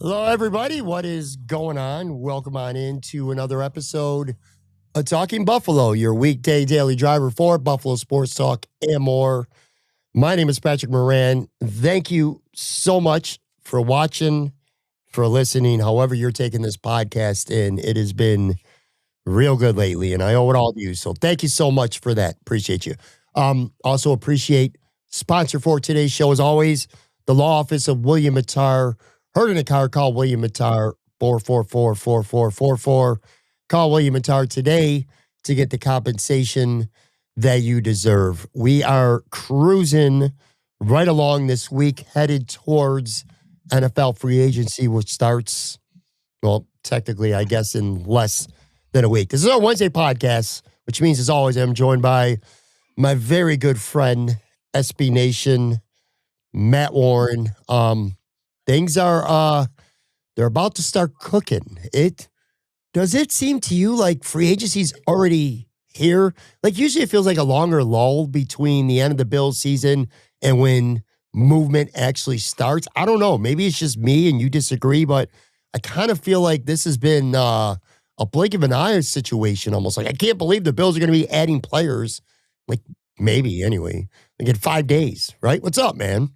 Hello, everybody. What is going on? Welcome on into another episode of Talking Buffalo, your weekday daily driver for Buffalo Sports Talk and more. My name is Patrick Moran. Thank you so much for watching, for listening, however you're taking this podcast in. It has been real good lately, and I owe it all to you. So thank you so much for that. Appreciate you. Also appreciate sponsor for today's show, as always, the law office of William Mattar. Heard in a car, call William Mattar, 444-4444. Call William Mattar today to get the compensation that you deserve. We are cruising right along this week, headed towards NFL free agency, which starts, well, technically, I guess, in less than a week. This is our Wednesday podcast, which means, as always, I'm joined by my very good friend, SB Nation, Matt Warren. Things are they're about to start cooking. Does it seem to you like free agency's already here? Like, usually it feels like a longer lull between the end of the Bills season and when movement actually starts. I don't know. Maybe it's just me and you disagree, but I kind of feel like this has been a blink of an eye situation almost. Like, I can't believe the Bills are going to be adding players. Like, maybe anyway. Like in 5 days, right? What's up, man?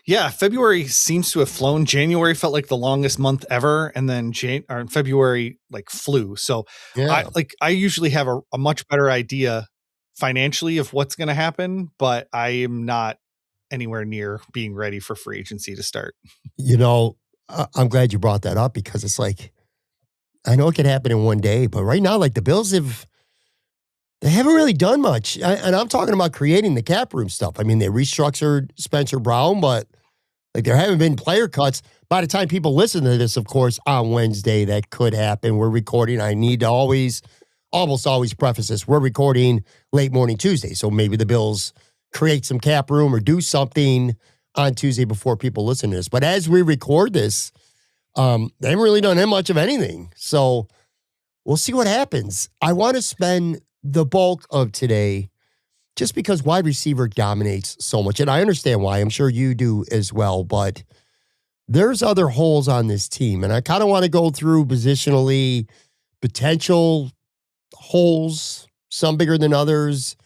Yeah, February seems to have flown. January felt like the longest month ever, and then February like flew. So Yeah. I usually have a much better idea financially of what's going to happen, but I am not anywhere near being ready for free agency to start. You know, I'm glad you brought that up because it's like, I know it could happen in one day, but right now, like the Bills they haven't really done much. And I'm talking about creating the cap room stuff. I mean, they restructured Spencer Brown, but like there haven't been player cuts. By the time people listen to this, of course, on Wednesday, that could happen. We're recording. I need to almost always preface this. We're recording late morning Tuesday. So maybe the Bills create some cap room or do something on Tuesday before people listen to this. But as we record this, they haven't really done that much of anything. So we'll see what happens. I want to spend the bulk of today just because wide receiver dominates so much. And I understand why. I'm sure you do as well. But there's other holes on this team. And I kind of want to go through positionally potential holes, some bigger than others,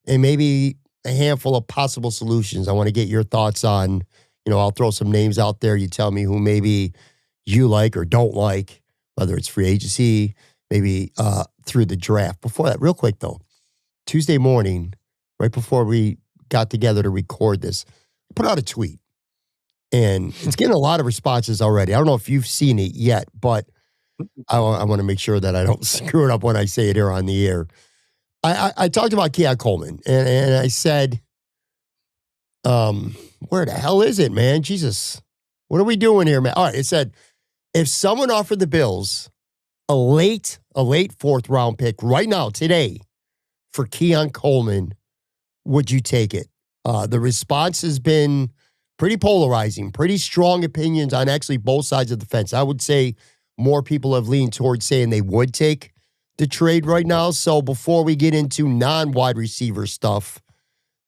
and maybe a handful of possible solutions. I want to get your thoughts on, I'll throw some names out there. You tell me who maybe you like or don't like, whether it's free agency, maybe through the draft. Before that, real quick though, Tuesday morning, right before we got together to record this, I put out a tweet. And it's getting a lot of responses already. I don't know if you've seen it yet, but I want to make sure that I don't screw it up when I say it here on the air. I talked about Keon Coleman, and I said, where the hell is it, man? Jesus, what are we doing here, man? All right, it said, if someone offered the Bills a late fourth round pick right now, today, for Keon Coleman, would you take it? The response has been pretty polarizing, pretty strong opinions on actually both sides of the fence. I would say more people have leaned towards saying they would take the trade right now. So before we get into non-wide receiver stuff,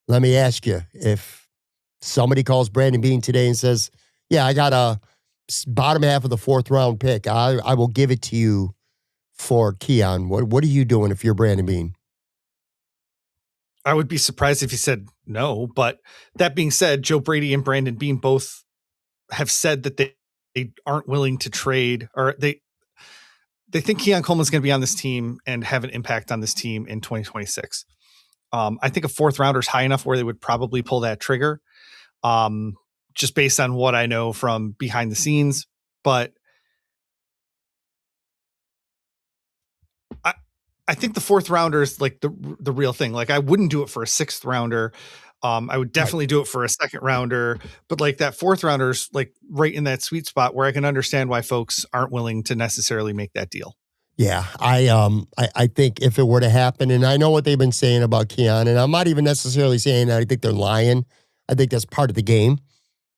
let me ask you, if somebody calls Brandon Beane today and says, yeah, I got a bottom half of the fourth round pick, I will give it to you for Keon. What are you doing if you're Brandon Beane? I would be surprised if he said no. But that being said, Joe Brady and Brandon Beane both have said that they aren't willing to trade, or they think Keon Coleman's going to be on this team and have an impact on this team in 2026. I think a fourth rounder is high enough where they would probably pull that trigger, just based on what I know from behind the scenes. But I think the fourth rounder is like the real thing. Like, I wouldn't do it for a sixth rounder. I would Right. definitely do it for a second rounder, but like that fourth rounder's like right in that sweet spot where I can understand why folks aren't willing to necessarily make that deal. Yeah, I think if it were to happen, and I know what they've been saying about Keon, and I'm not even necessarily saying that I think they're lying. I think that's part of the game.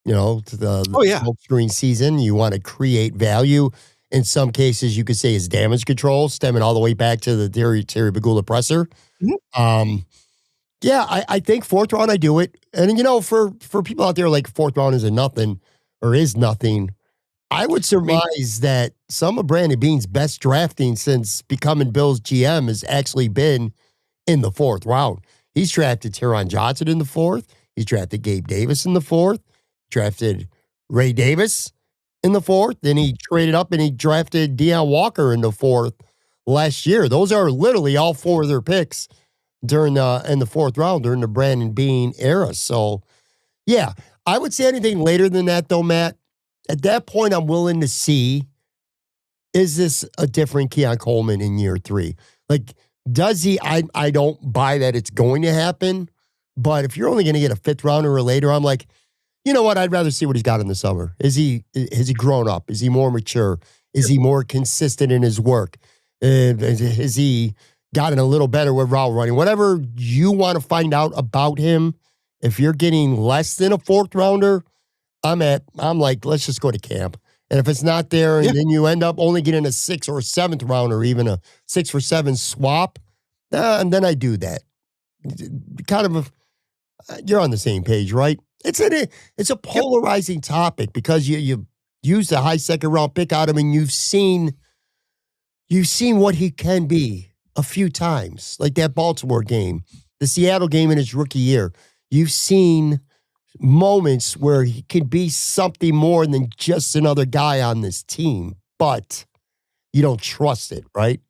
To the Oh yeah. smoke screen season, you want to create value. In some cases, you could say it's damage control, stemming all the way back to the Terry Bagula presser. Mhm. Um, yeah, I think fourth round, I do it. And, for people out there like fourth round isn't nothing or is nothing, I would I mean, surmise that some of Brandon Beane's best drafting since becoming Bills GM has actually been in the fourth round. He's drafted Teron Johnson in the fourth. He's drafted Gabe Davis in the fourth, drafted Ray Davis in the fourth. Then he traded up and he drafted Deion Walker in the fourth last year. Those are literally all four of their picks during in the fourth round during the Brandon Beane era. So yeah, I would say anything later than that though, Matt. At that point, I'm willing to see, is this a different Keon Coleman in year three? Like, does he? I don't buy that it's going to happen. But if you're only going to get a fifth rounder or later, I'm like, you know what? I'd rather see what he's got in the summer. Has he grown up? Is he more mature? Is he more consistent in his work? Has he gotten a little better with route running? Whatever you want to find out about him, if you're getting less than a fourth rounder, I'm like, let's just go to camp. And if it's not there, and yeah. then you end up only getting a sixth or seventh round, or even a 6 for 7 swap, and then I do that. Kind of, you're on the same page, right? It's a Yep. polarizing topic because you use the high second round pick out of him, and you've seen what he can be a few times, like that Baltimore game, the Seattle game in his rookie year. You've seen moments where he could be something more than just another guy on this team, but you don't trust it, right?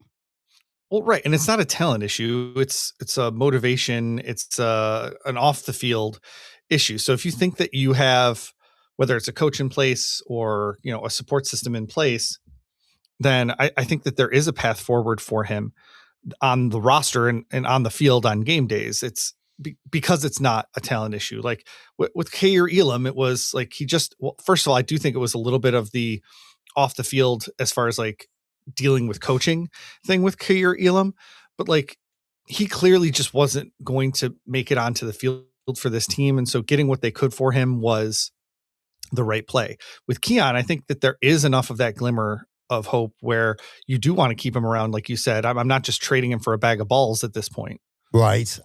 Well, right, and it's not a talent issue. It's a motivation. It's an off the field issue. So if you think that you have, whether it's a coach in place or a support system in place, then I think that there is a path forward for him on the roster and on the field on game days. It's because it's not a talent issue. Like with Kair Elam, it was like first of all, I do think it was a little bit of the off the field as far as like dealing with coaching thing with Kair Elam, but like he clearly just wasn't going to make it onto the field for this team. And so getting what they could for him was the right play. With Keon, I think that there is enough of that glimmer of hope where you do want to keep him around. Like you said, I'm not just trading him for a bag of balls at this point. Right.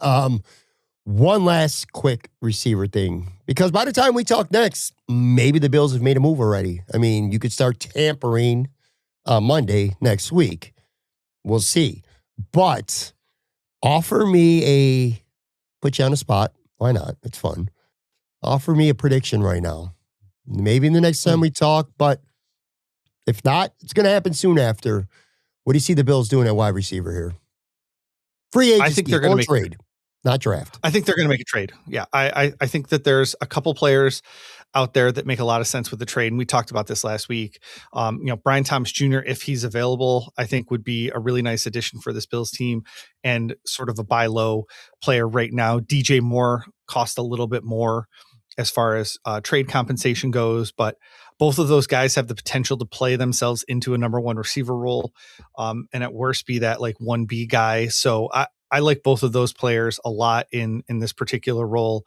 One last quick receiver thing, because by the time we talk next, maybe the Bills have made a move already. I mean, you could start tampering Monday next week. We'll see. But offer me put you on the spot. Why not? It's fun. Offer me a prediction right now. Maybe in the next time we talk, but if not, it's going to happen soon after. What do you see the Bills doing at wide receiver here? Free agency I think they're going to make trade, not draft. I think they're going to make a trade. Yeah. I think that there's a couple players out there that make a lot of sense with the trade. And we talked about this last week. Brian Thomas Jr., if he's available, I think would be a really nice addition for this Bills team and sort of a buy low player right now. DJ Moore cost a little bit more as far as trade compensation goes, but both of those guys have the potential to play themselves into a number one receiver role. And at worst be that like 1B guy. So I like both of those players a lot in this particular role,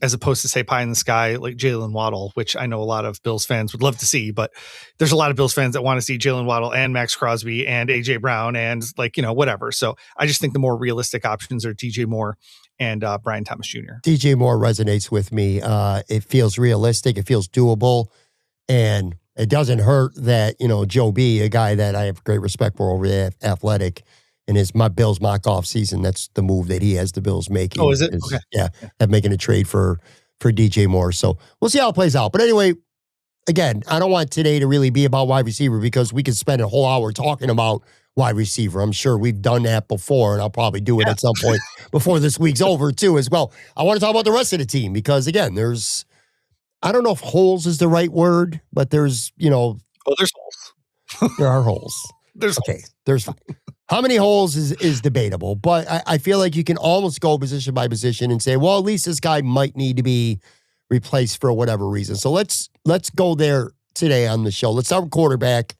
as opposed to say pie in the sky like Jalen Waddle, which I know a lot of Bills fans would love to see, but there's a lot of Bills fans that want to see Jalen Waddle and Max Crosby and AJ Brown and whatever. So I just think the more realistic options are DJ Moore and Brian Thomas Jr. DJ Moore resonates with me. It feels realistic. It feels doable. And it doesn't hurt that, Joe B, a guy that I have great respect for over at Athletic, and it's my Bills mock-off season. That's the move that he has the Bills making. Oh, is it? Okay. Yeah, making a trade for DJ Moore. So we'll see how it plays out. But anyway, again, I don't want today to really be about wide receiver because we could spend a whole hour talking about wide receiver. I'm sure we've done that before, and I'll probably do it at some point before this week's over too as well. I want to talk about the rest of the team because, again, I don't know if holes is the right word, but there's, Oh, there's holes. there are holes. There's okay. There's How many holes is debatable, but I feel like you can almost go position by position and say, well, at least this guy might need to be replaced for whatever reason. So let's go there today on the show. Let's start with quarterback.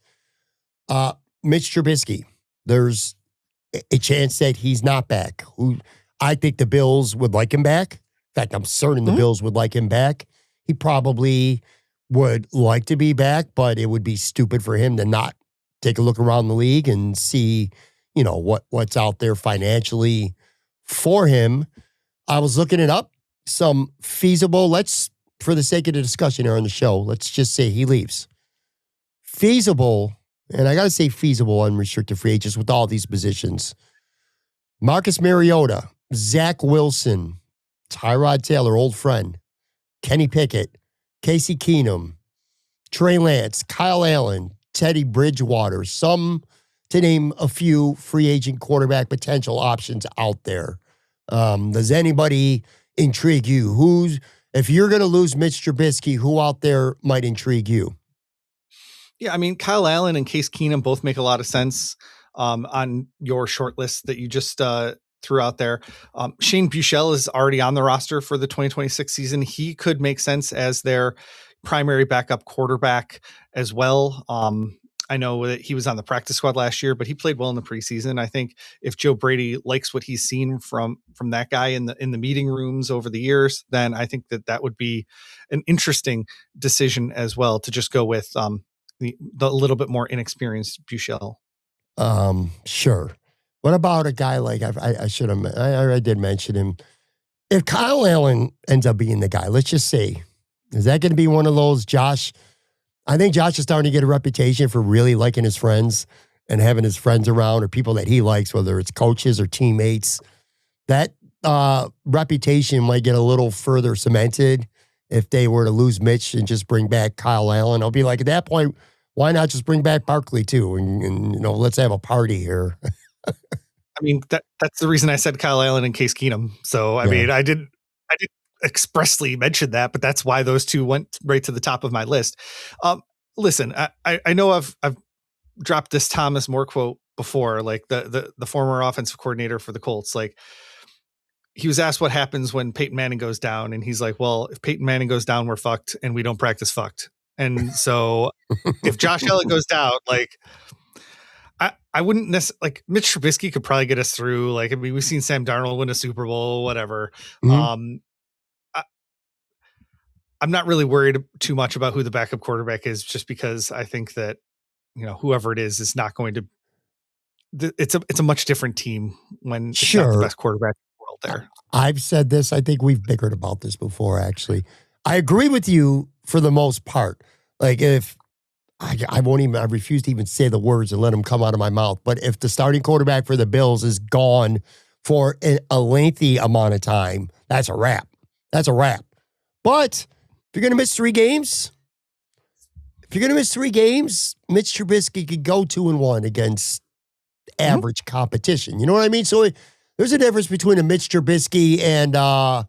Mitch Trubisky. There's a chance that he's not back. Who I think the Bills would like him back. In fact, I'm certain the Bills would like him back. He probably would like to be back, but it would be stupid for him to not take a look around the league and see, what's out there financially for him. I was looking it up. Some feasible, for the sake of the discussion here on the show, let's just say he leaves. Feasible, and I got to say feasible unrestricted free agents with all these positions. Marcus Mariota, Zach Wilson, Tyrod Taylor, old friend, Kenny Pickett, Casey Keenum, Trey Lance, Kyle Allen, Teddy Bridgewater, some to name a few free agent quarterback potential options out there. Does anybody intrigue you? If you're going to lose Mitch Trubisky, who out there might intrigue you? Yeah, I mean, Kyle Allen and Case Keenum both make a lot of sense on your short list that you just threw out there. Shane Buechele is already on the roster for the 2026 season. He could make sense as their primary backup quarterback as well. I know that he was on the practice squad last year, but he played well in the preseason. I think if Joe Brady likes what he's seen from that guy in the meeting rooms over the years, then I think that would be an interesting decision as well to just go with the little bit more inexperienced Buechele. Sure. What about a guy like I did mention him. If Kyle Allen ends up being the guy, let's just say, is that going to be one of those Josh? I think Josh is starting to get a reputation for really liking his friends and having his friends around or people that he likes, whether it's coaches or teammates. That reputation might get a little further cemented if they were to lose Mitch and just bring back Kyle Allen. I'll be like, at that point, why not just bring back Barkley too? And let's have a party here. I mean, that's the reason I said Kyle Allen and Case Keenum. So, I mean, I didn't expressly mention that, but that's why those two went right to the top of my list. Listen, I know I've dropped this Thomas More quote before, like the former offensive coordinator for the Colts. Like, he was asked what happens when Peyton Manning goes down, and he's like, well, if Peyton Manning goes down, we're fucked, and we don't practice fucked. And so if Josh Allen goes down, like, I wouldn't necessarily, like, Mitch Trubisky could probably get us through. Like, I mean, we've seen Sam Darnold win a Super Bowl, whatever. Mm-hmm. I'm not really worried too much about who the backup quarterback is, just because I think that, whoever it is not going to, it's a much different team when it's not the best quarterback in the world there. I've said this. I think we've bickered about this before, actually. I agree with you for the most part. Like, if I refuse to even say the words and let them come out of my mouth. But if the starting quarterback for the Bills is gone for a lengthy amount of time, that's a wrap. That's a wrap. But if you're going to miss 3 games, Mitch Trubisky could go 2-1 against average competition. You know what I mean? So there's a difference between a Mitch Trubisky and a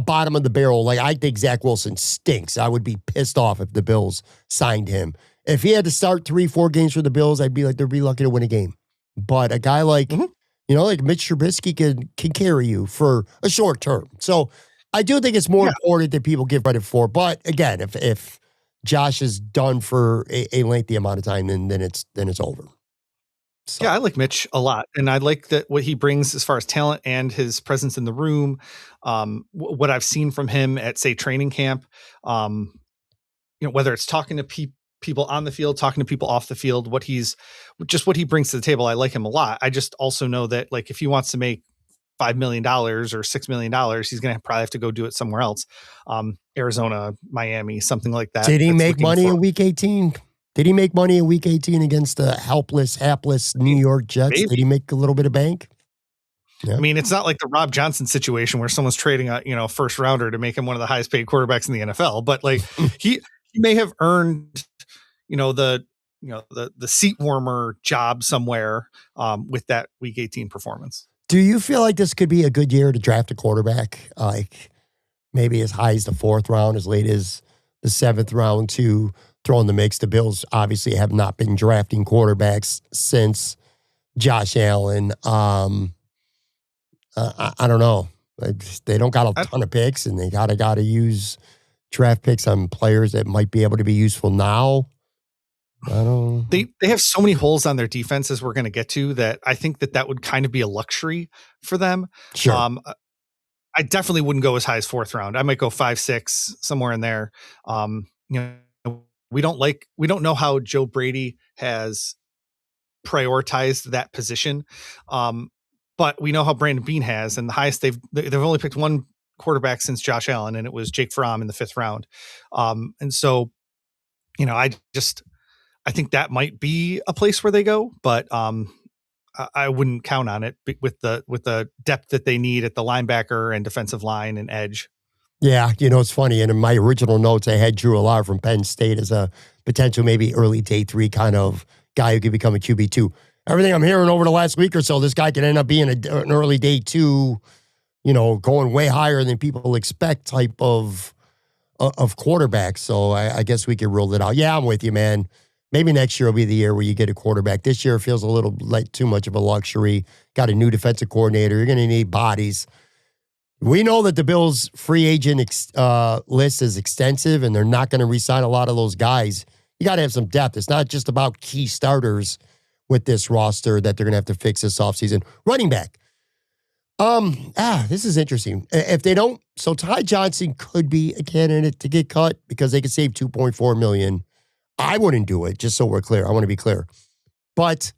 bottom of the barrel. Like, I think Zach Wilson stinks. I would be pissed off if the Bills signed him. If he had to start 3-4 games for the Bills, I'd be like, they'd be lucky to win a game. But a guy like, like Mitch Trubisky can carry you for a short term. So I do think it's more important than people give credit for. But again, if Josh is done for a lengthy amount of time, then it's over. So. Yeah, I like Mitch a lot, and I like that what he brings as far as talent and his presence in the room. What I've seen from him at, say, training camp, whether it's talking to people on the field, talking to people off the field, what he brings to the table. I like him a lot. I just also know that, like, if he wants to make $5 million or $6 million, he's going to probably have to go do it somewhere else. Arizona, Miami, something like that. Did he make money in week 18? Did he make money in week 18 against the hapless New York Jets? Maybe. Did he make a little bit of bank? Yeah. I mean, it's not like the Rob Johnson situation where someone's trading a first rounder to make him one of the highest paid quarterbacks in the NFL. But like he may have earned, the seat warmer job somewhere with that week 18 performance. Do you feel like this could be a good year to draft a quarterback? Like maybe as high as the 4th round, as late as the 7th round to throw in the mix? The Bills obviously have not been drafting quarterbacks since Josh Allen. I don't know. They don't got a I, ton of picks, and they gotta use draft picks on players that might be able to be useful now. I don't. they have so many holes on their defense as we're going to get to that I think that would kind of be a luxury for them. Sure. I definitely wouldn't go as high as fourth round. I might go 5, 6, somewhere in there. You know, we don't know how Joe Brady has prioritized that position. But we know how Brandon Bean has, and the highest they've only picked one quarterback since Josh Allen, and it was Jake Fromm in the 5th round. And so, I think that might be a place where they go, but I wouldn't count on it with the depth that they need at the linebacker and defensive line and edge. Yeah, it's funny. And in my original notes, I had Drew Allard from Penn State as a potential maybe early day 3 kind of guy who could become a QB2. Everything I'm hearing over the last week or so, this guy could end up being an early day 2, going way higher than people expect type of quarterback. So I guess we could rule it out. Yeah, I'm with you, man. Maybe next year will be the year where you get a quarterback. This year feels a little like too much of a luxury. Got a new defensive coordinator. You're going to need bodies. We know that the Bills' free agent list is extensive, and they're not going to re-sign a lot of those guys. You got to have some depth. It's not just about key starters with this roster that they're going to have to fix this offseason. Running back. This is interesting. If they don't, so Ty Johnson could be a candidate to get cut because they could save $2.4 million. I wouldn't do it, just so we're clear. I want to be clear. But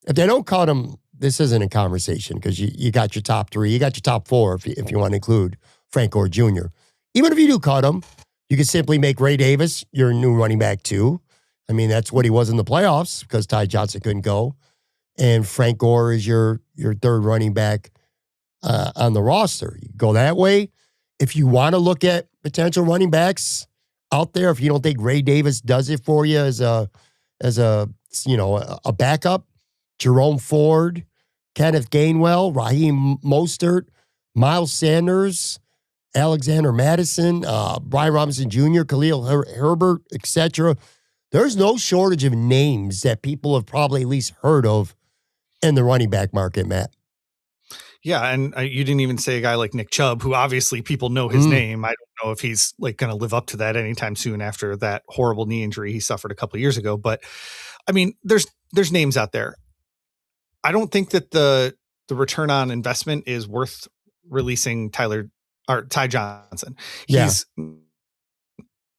if they don't cut him, this isn't a conversation because you got your top 3. You got your top 4 if you want to include Frank Gore Jr. Even if you do cut him, you could simply make Ray Davis your new running back too. I mean, that's what he was in the playoffs because Ty Johnson couldn't go. And Frank Gore is your 3rd running back on the roster. You go that way. If you want to look at potential running backs out there, if you don't think Ray Davis does it for you as a backup, Jerome Ford, Kenneth Gainwell, Raheem Mostert, Miles Sanders, Alexander Madison, Brian Robinson Jr., Khalil Herbert, etc. There's no shortage of names that people have probably at least heard of in the running back market, Matt. Yeah, and you didn't even say a guy like Nick Chubb, who obviously people know his name. I don't know if he's like going to live up to that anytime soon after that horrible knee injury he suffered a couple of years ago. But I mean, there's names out there. I don't think that the return on investment is worth releasing Ty Johnson. He's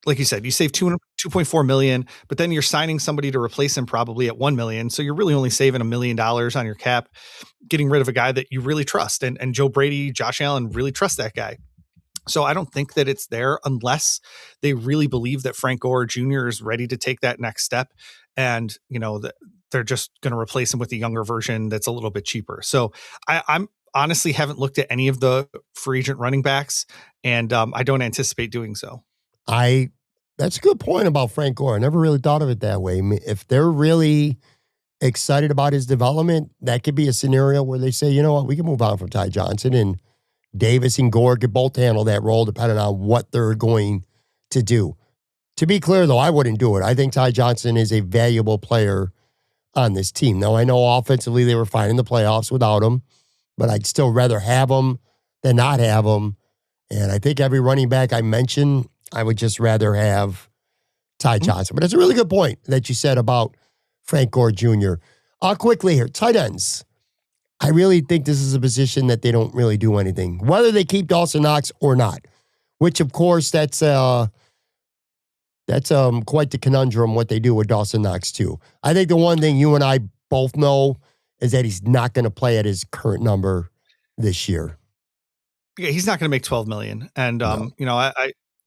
like you said, you save $2.4 million, but then you're signing somebody to replace him probably at $1 million. So you're really only saving $1 million on your cap, getting rid of a guy that you really trust. And Joe Brady, Josh Allen really trust that guy. So I don't think that it's there unless they really believe that Frank Gore Jr. is ready to take that next step. And, they're just going to replace him with a younger version that's a little bit cheaper. So I'm honestly haven't looked at any of the free agent running backs, and I don't anticipate doing so. That's a good point about Frank Gore. I never really thought of it that way. I mean, if they're really excited about his development, that could be a scenario where they say, you know what, we can move on from Ty Johnson, and Davis and Gore could both handle that role depending on what they're going to do. To be clear, though, I wouldn't do it. I think Ty Johnson is a valuable player on this team. Now, I know offensively they were fine in the playoffs without him, but I'd still rather have him than not have him. And I think every running back I mentioned, I would just rather have Ty Johnson. But it's a really good point that you said about Frank Gore Jr. Quickly here, tight ends. I really think this is a position that they don't really do anything, whether they keep Dawson Knox or not, which, of course, that's quite the conundrum what they do with Dawson Knox, too. I think the one thing you and I both know is that he's not going to play at his current number this year. Yeah, he's not going to make $12 million. And, No.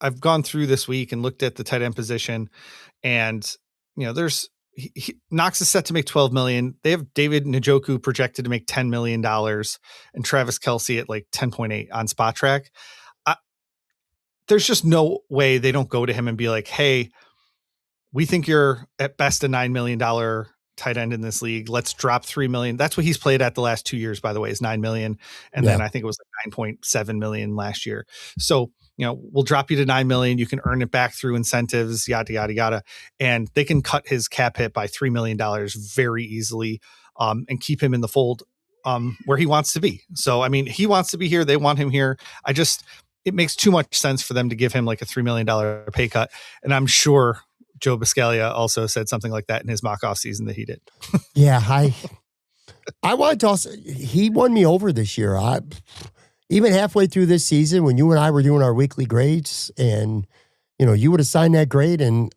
I've gone through this week and looked at the tight end position, and, there's Knox is set to make $12 million. They have David Njoku projected to make $10 million and Travis Kelce at like 10.8 on Spot Track. There's just no way they don't go to him and be like, hey, we think you're at best a $9 million tight end in this league. Let's drop $3 million. That's what he's played at the last 2 years, by the way, is $9 million. And then I think it was like $9.7 million last year. So, we'll drop you to $9 million. You can earn it back through incentives, yada, yada, yada. And they can cut his cap hit by $3 million very easily. and keep him in the fold where he wants to be. So, I mean, he wants to be here. They want him here. It makes too much sense for them to give him like a $3 million pay cut. And I'm sure Joe Biscaglia also said something like that in his mock-off season that he did. Yeah, I want Dawson. He won me over this year. Even halfway through this season, when you and I were doing our weekly grades, and you would assign that grade, and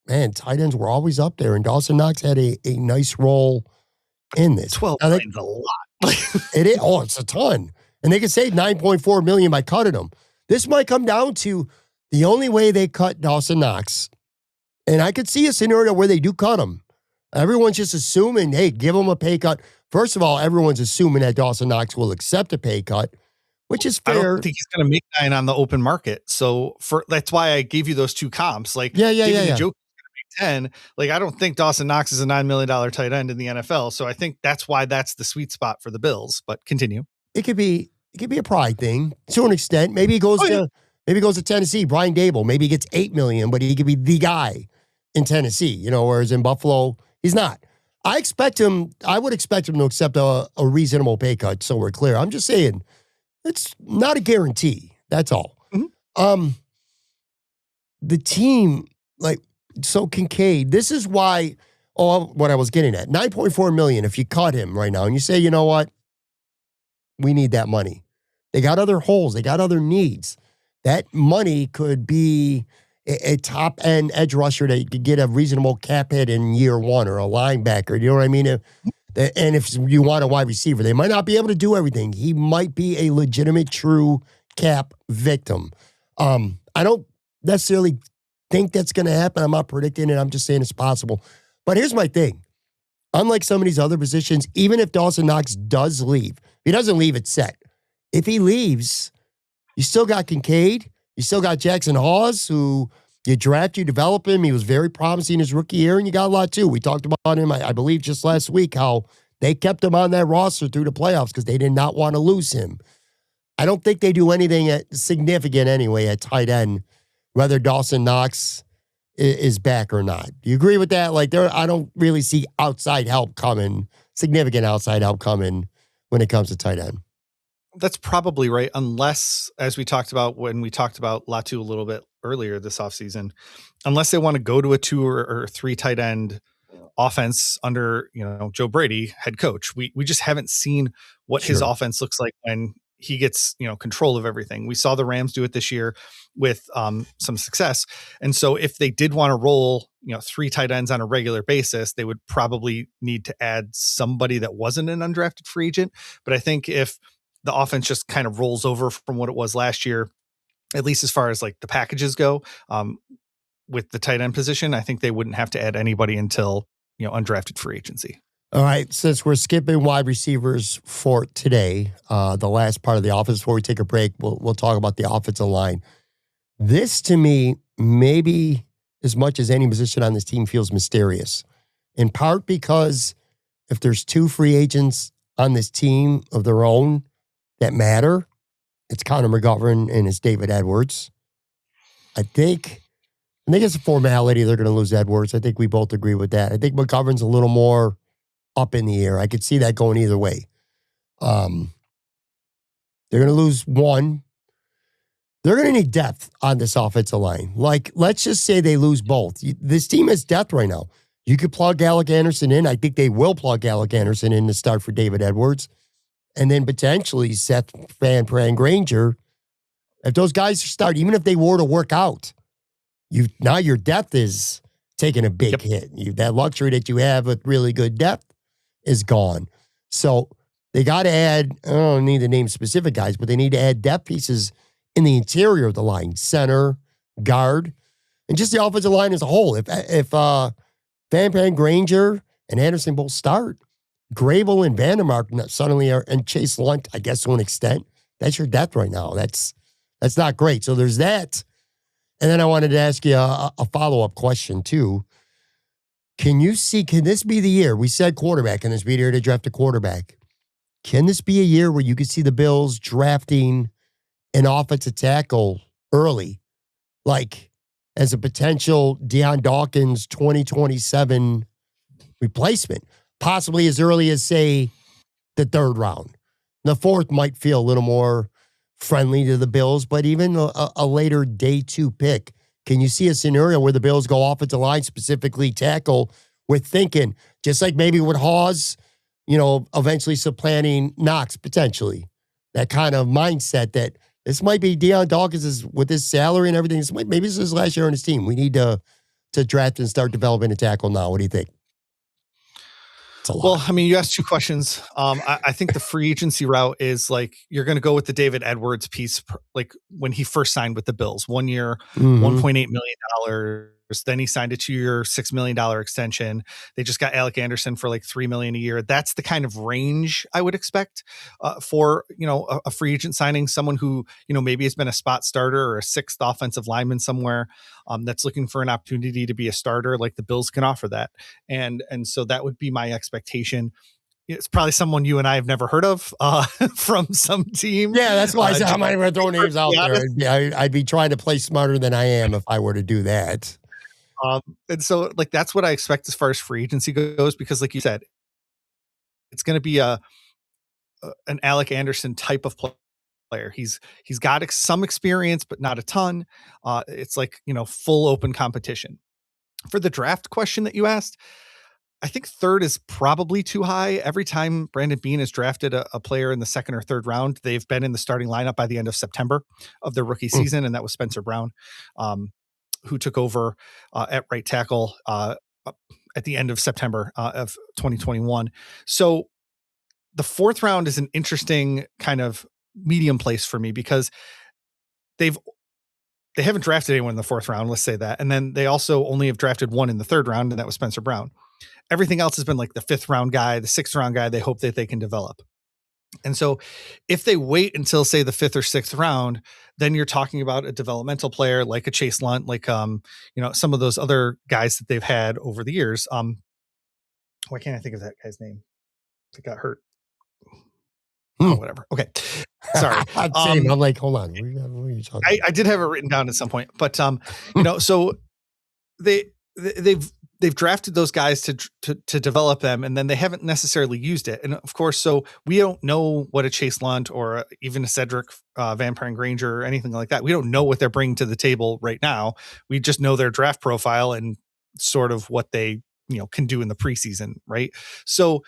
man, tight ends were always up there, and Dawson Knox had a nice role in this. 12 million a lot. It is. Oh, it's a ton, and they could save $9.4 million by cutting him. This might come down to the only way they cut Dawson Knox, and I could see a scenario where they do cut him. Everyone's just assuming, hey, give him a pay cut. First of all, everyone's assuming that Dawson Knox will accept a pay cut, which is fair. I don't think he's going to make 9 on the open market. So that's why I gave you those two comps. Like, yeah. Joke is going to make 10. Like, I don't think Dawson Knox is a $9 million tight end in the NFL. So I think that's why that's the sweet spot for the Bills. But continue. It could be a pride thing to an extent. Maybe he goes to Tennessee. Brian Dable. Maybe he gets $8 million, but he could be the guy in Tennessee. Whereas in Buffalo, he's not. I would expect him to accept a reasonable pay cut, so we're clear. I'm just saying, it's not a guarantee. That's all. Mm-hmm. The team, so Kincaid, this is why, what I was getting at, $9.4 million, if you cut him right now, and you say, you know what, we need that money. They got other holes. They got other needs. That money could be a top-end edge rusher that you could get a reasonable cap hit in year one, or a linebacker. You know what I mean? And if you want a wide receiver, they might not be able to do everything. He might be a legitimate, true cap victim. I don't necessarily think that's going to happen. I'm not predicting it. I'm just saying it's possible. But here's my thing. Unlike some of these other positions, even if Dawson Knox does leave, if he doesn't leave, it's set. If he leaves, you still got Kincaid. You still got Jackson Hawes, who you draft, you develop him. He was very promising his rookie year, and you got a lot too. We talked about him, I believe, just last week, how they kept him on that roster through the playoffs because they did not want to lose him. I don't think they do anything significant anyway at tight end, whether Dawson Knox is back or not. Do you agree with that? I don't really see significant outside help coming when it comes to tight end. That's probably right, unless, as we talked about when we talked about Latu a little bit earlier this offseason, unless they want to go to a 2 or 3 tight end offense under Joe Brady, head coach. We just haven't seen what his offense looks like when he gets control of everything. We saw the Rams do it this year with some success, and so if they did want to roll 3 tight ends on a regular basis, they would probably need to add somebody that wasn't an undrafted free agent. But I think if the offense just kind of rolls over from what it was last year, at least as far as the packages go, with the tight end position, I think they wouldn't have to add anybody until undrafted free agency. All right, since we're skipping wide receivers for today, the last part of the offense before we take a break, we'll talk about the offensive line. This, to me, maybe as much as any position on this team, feels mysterious, in part because if there's 2 free agents on this team of their own that matter, it's Connor McGovern and it's David Edwards. I think it's a formality. They're going to lose Edwards. I think we both agree with that. I think McGovern's a little more up in the air. I could see that going either way. They're going to lose one. They're going to need depth on this offensive line. Let's just say they lose both. This team has depth right now. You could plug Alec Anderson in. I think they will plug Alec Anderson in to start for David Edwards. And then potentially Seth Van Granger. If those guys start, even if they were to work out, now your depth is taking a big hit. That luxury that you have with really good depth is gone. So they got to add, I don't need to name specific guys, but they need to add depth pieces in the interior of the line, center, guard, and just the offensive line as a whole. If Van Granger and Anderson both start, Grable and Vandermark suddenly are, and Chase Lunt, I guess to an extent, that's your depth right now. That's not great. So there's that. And then I wanted to ask you a follow-up question too. Can this be the year? We said quarterback. Can this be the year to draft a quarterback? Can this be a year where you could see the Bills drafting an offensive tackle early, as a potential Deion Dawkins 2027 replacement? possibly as early as, say, the third round. The fourth might feel a little more friendly to the Bills, but even a later day 2 pick. Can you see a scenario where the Bills go offensive line, specifically tackle, with thinking, just like maybe with Hawes, eventually supplanting Knox potentially? That kind of mindset that this might be Deion Dawkins with his salary and everything. Maybe this is his last year on his team. We need to draft and start developing a tackle now. What do you think? It's a lot. Well, I mean, you asked 2 questions. I think the free agency route is like you're going to go with the David Edwards piece, like when he first signed with the Bills, 1 year, $1.8 million. Then he signed a 2-year, $6 million extension. They just got Alec Anderson for like $3 million a year. That's the kind of range I would expect for a free agent signing, someone who maybe has been a spot starter or a 6th offensive lineman somewhere that's looking for an opportunity to be a starter. Like the Bills can offer that, and so that would be my expectation. It's probably someone you and I have never heard of from some team. Yeah, that's why I said I'm not even going to throw names out there. I'd be trying to play smarter than I am if I were to do that. And so like, that's what I expect as far as free agency goes, because like you said, it's going to be an Alec Anderson type of player. He's got some experience, but not a ton. It's like, full open competition. For the draft question that you asked, I think 3rd is probably too high. Every time Brandon Beane has drafted a player in the 2nd or 3rd round, they've been in the starting lineup by the end of September of their rookie season. And that was Spencer Brown, who took over at right tackle at the end of September of 2021. So the 4th round is an interesting kind of medium place for me, because they haven't drafted anyone in the 4th round, let's say that. And then they also only have drafted one in the 3rd round, and that was Spencer Brown. Everything else has been like the 5th round guy, the 6th round guy they hope that they can develop. And so if they wait until, say, the 5th or 6th round, then you're talking about a developmental player like a Chase Lunt, like some of those other guys that they've had over the years. Why can't I think of that guy's name? That got hurt. Oh, whatever. Okay. Sorry. I'm like, hold on. What are you talking about? I did have it written down at some point, but so they've drafted those guys to develop them, and then they haven't necessarily used it. And of course, so we don't know what a Chase Lunt or even a Cedric Van Paren Granger or anything like that. We don't know what they're bringing to the table right now. We just know their draft profile and sort of what they can do in the preseason, right? So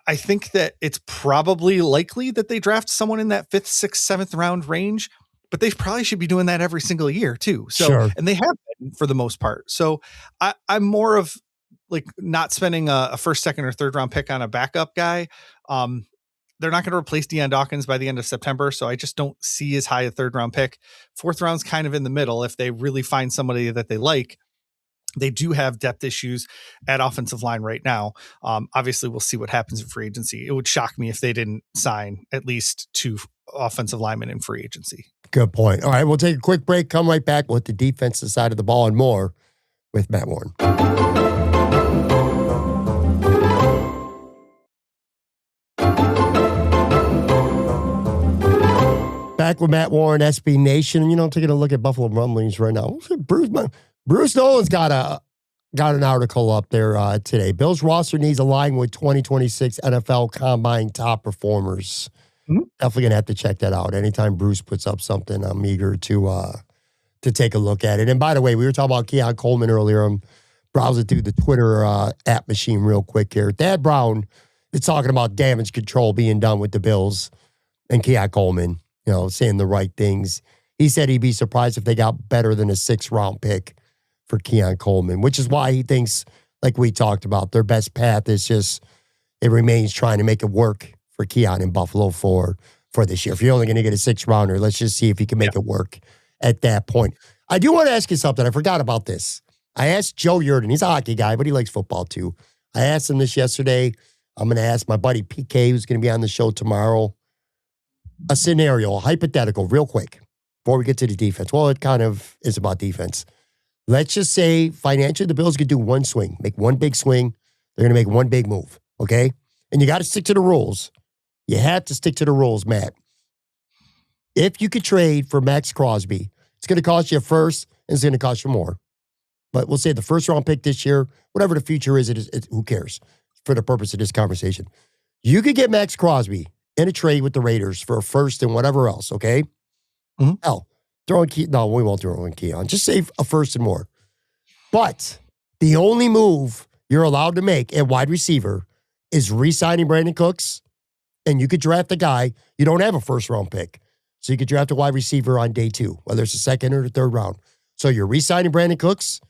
I think that it's probably likely that they draft someone in that 5th, 6th, 7th round range, but they probably should be doing that every single year too. So, sure. And they have been for the most part. So I'm more of like not spending a 1st, 2nd, or 3rd round pick on a backup guy. They're not going to replace Deion Dawkins by the end of September. So I just don't see as high a 3rd round pick. 4th round's kind of in the middle. If they really find somebody that they like, they do have depth issues at offensive line right now. Obviously, we'll see what happens in free agency. It would shock me if they didn't sign at least 2 offensive linemen in free agency. Good point. All right, we'll take a quick break. Come right back with the defensive side of the ball and more with Matt Warren. Back with Matt Warren, SB Nation. Taking a look at Buffalo Rumblings right now. Bruce Nolan's got an article up there today. Bills roster needs align with 2026 NFL Combine top performers. Definitely going to have to check that out. Anytime Bruce puts up something, I'm eager to take a look at it. And by the way, we were talking about Keon Coleman earlier. I'm browsing through the Twitter app machine real quick here. Thad Brown is talking about damage control being done with the Bills, and Keon Coleman, saying the right things. He said he'd be surprised if they got better than a 6th round pick for Keon Coleman, which is why he thinks, like we talked about, their best path is just, it remains trying to make it work for Keon in Buffalo for this year. If you're only going to get a 6th rounder, let's just see if he can make it work at that point. I do want to ask you something. I forgot about this. I asked Joe Yurden. He's a hockey guy, but he likes football too. I asked him this yesterday. I'm going to ask my buddy PK, who's going to be on the show tomorrow, a scenario, a hypothetical, real quick, before we get to the defense. Well, it kind of is about defense. Let's just say financially the Bills could do one swing, make one big swing. They're going to make one big move, okay? And you got to stick to the rules. You have to stick to the rules, Matt. If you could trade for Max Crosby, it's going to cost you a 1st, and it's going to cost you more. But we'll say the 1st round pick this year, whatever the future is, who cares? for the purpose of this conversation. You could get Max Crosby in a trade with the Raiders for a first and whatever else, okay? Mhm. Hell, throw in Key. No, we won't throw in Keon. Just save a first and more. But the only move you're allowed to make at wide receiver is re-signing Brandon Cooks, and you could draft a guy. You don't have a first-round pick. So you could draft a wide receiver on day 2, whether it's the second or the third round. So you're re-signing Brandon Cooks,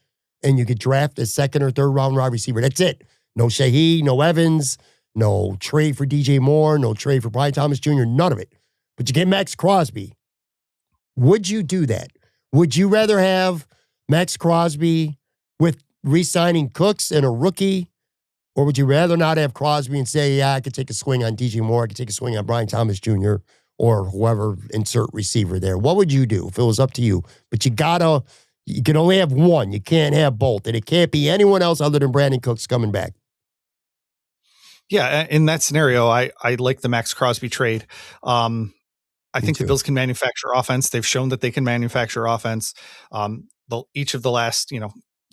and you could draft a second or third round wide receiver. That's it. No Shaheed, no Evans, no trade for DJ Moore, no trade for Brian Thomas Jr., none of it. But you get Max Crosby. Would you do that? Would you rather have Max Crosby with re-signing Cooks and a rookie, or would you rather not have Crosby and say, yeah, I could take a swing on DJ Moore, I could take a swing on Brian Thomas Jr., or whoever, insert receiver there? What would you do if it was up to you? But you can only have one. You can't have both. And it can't be anyone else other than Brandon Cooks coming back. Yeah, in that scenario, I like the Max Crosby trade. I think the Bills can manufacture offense. They've shown that they can manufacture offense. Each of the last,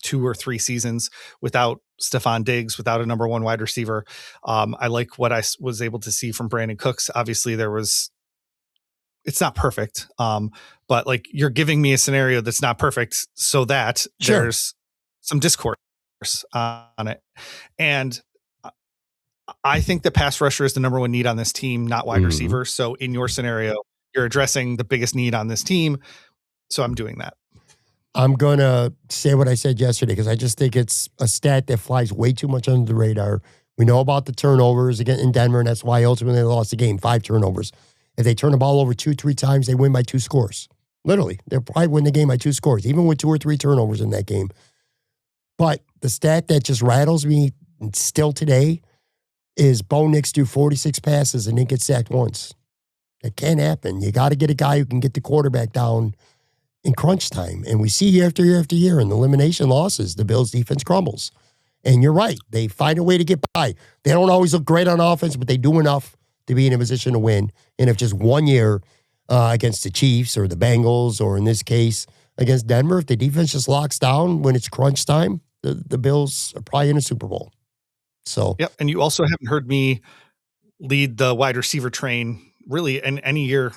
2 or 3 seasons without Stephon Diggs, without a number 1 wide receiver. I like what I was able to see from Brandon Cooks. Obviously, it's not perfect, but like you're giving me a scenario that's not perfect so that there's some discourse on it. And I think the pass rusher is the number 1 need on this team, not wide receiver. So in your scenario, you're addressing the biggest need on this team. So I'm doing that. I'm going to say what I said yesterday because I just think it's a stat that flies way too much under the radar. We know about the turnovers again in Denver, and that's why ultimately they lost the game, 5 turnovers. If they turn the ball over 2-3 times, they win by 2 scores. Literally, they'll probably win the game by 2 scores, even with 2 or 3 turnovers in that game. But the stat that just rattles me still today is Bo Nix do 46 passes and then get sacked once. That can't happen. You got to get a guy who can get the quarterback down in crunch time. And we see year after year after year in elimination losses, the Bills' defense crumbles. And you're right. They find a way to get by. They don't always look great on offense, but they do enough to be in a position to win. And if just one year against the Chiefs or the Bengals, or in this case against Denver, if the defense just locks down when it's crunch time, the Bills are probably in a Super Bowl. So, yep. And you also haven't heard me lead the wide receiver train really in any year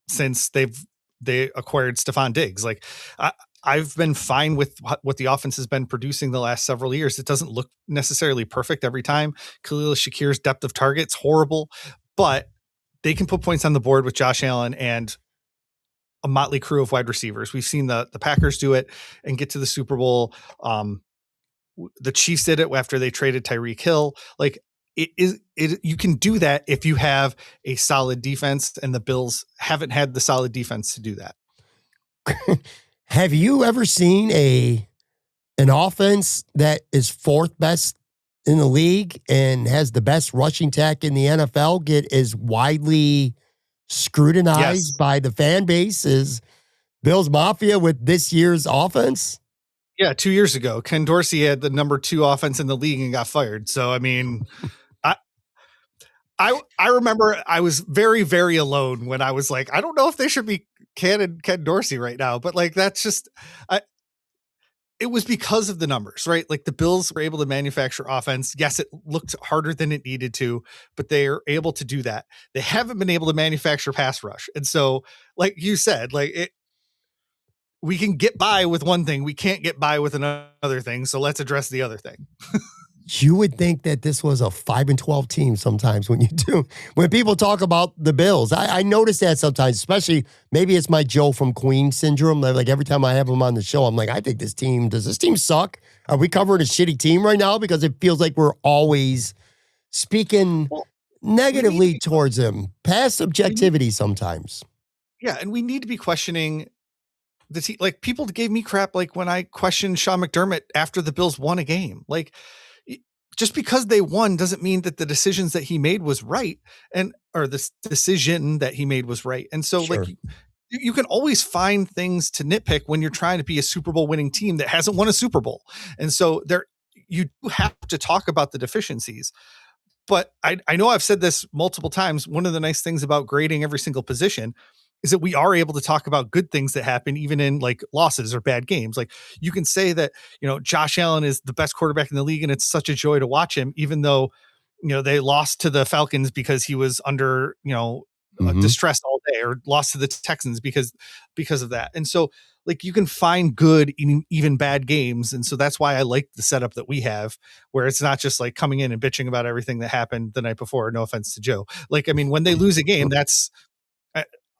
since they acquired Stephon Diggs. Like I've been fine with what the offense has been producing the last several years. It doesn't look necessarily perfect every time. Khalil Shakir's depth of target's horrible, but they can put points on the board with Josh Allen and a motley crew of wide receivers. We've seen the Packers do it and get to the Super Bowl. The Chiefs did it after they traded Tyreek Hill. Like you can do that if you have a solid defense, and the Bills haven't had the solid defense to do that. Have you ever seen an offense that is 4th best in the league and has the best rushing attack in the NFL get as widely scrutinized by the fan base as Bills Mafia with this year's offense? Yeah, 2 years ago, Ken Dorsey had the number 2 offense in the league and got fired. So, I mean, I remember I was very, very alone when I was like, I don't know if they should be Ken Dorsey right now, but like, that's just, it was because of the numbers, right? Like the Bills were able to manufacture offense. Yes, it looked harder than it needed to, but they are able to do that. They haven't been able to manufacture pass rush. And so, like you said, we can get by with one thing. We can't get by with another thing. So let's address the other thing. You would think that this was a 5-12 team sometimes when people talk about the Bills. I notice that sometimes, especially maybe it's my Joe from Queens syndrome. Like every time I have him on the show, I'm like, I think does this team suck? Are we covering a shitty team right now? Because it feels like we're always speaking negatively towards them, past objectivity sometimes. Yeah. And we need to be questioning the team. Like people gave me crap like when I questioned Sean McDermott after the Bills won a game. Like, just because they won doesn't mean that the decisions that he made was right, or the decision that he made was right. And so like you can always find things to nitpick when you're trying to be a Super Bowl winning team that hasn't won a Super Bowl. And so you do have to talk about the deficiencies. But I know I've said this multiple times. One of the nice things about grading every single position is that we are able to talk about good things that happen even in like losses or bad games. Like you can say that, Josh Allen is the best quarterback in the league and it's such a joy to watch him, even though, they lost to the Falcons because he was under, distress all day, or lost to the Texans because of that. And so like you can find good in even bad games. And so that's why I like the setup that we have, where it's not just like coming in and bitching about everything that happened the night before. No offense to Joe. Like, I mean, when they lose a game, that's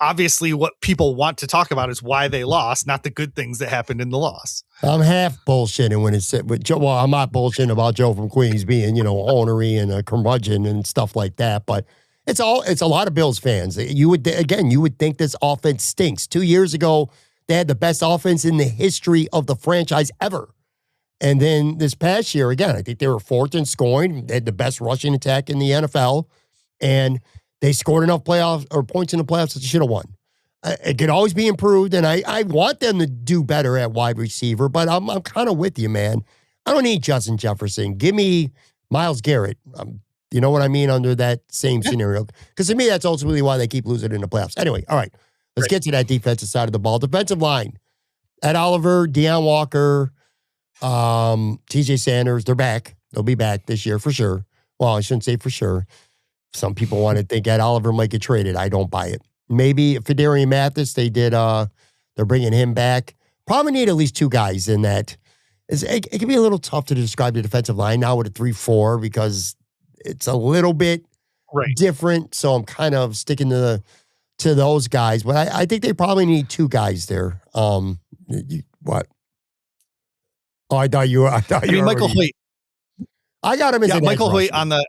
obviously what people want to talk about is why they lost, not the good things that happened in the loss. I'm half bullshitting when it's with Joe. Well, I'm not bullshitting about Joe from Queens being, ornery and a curmudgeon and stuff like that. But it's a lot of Bills fans. You would think this offense stinks. 2 years ago, they had the best offense in the history of the franchise ever. And then this past year, again, I think they were fourth in scoring. They had the best rushing attack in the NFL. And they scored enough playoff or points in the playoffs that they should have won. It could always be improved, and I want them to do better at wide receiver, but I'm kind of with you, man. I don't need Justin Jefferson. Give me Myles Garrett. You know what I mean, under that same scenario. Because to me, that's ultimately why they keep losing in the playoffs. Anyway, all right, let's get to that defensive side of the ball. Defensive line, Ed Oliver, Deion Walker, TJ Sanders, they're back. They'll be back this year for sure. Well, I shouldn't say for sure. Some people want to think Ed Oliver might get traded. I don't buy it. Maybe Fedarian Mathis, they're bringing him back. Probably need at least two guys in that. It can be a little tough to describe the defensive line now with a 3-4 because it's a little bit different. So I'm kind of sticking to those guys. But I think they probably need two guys there. What? Oh, I thought you were. I mean, Michael Hoyt. I got him as Michael Hoyt on the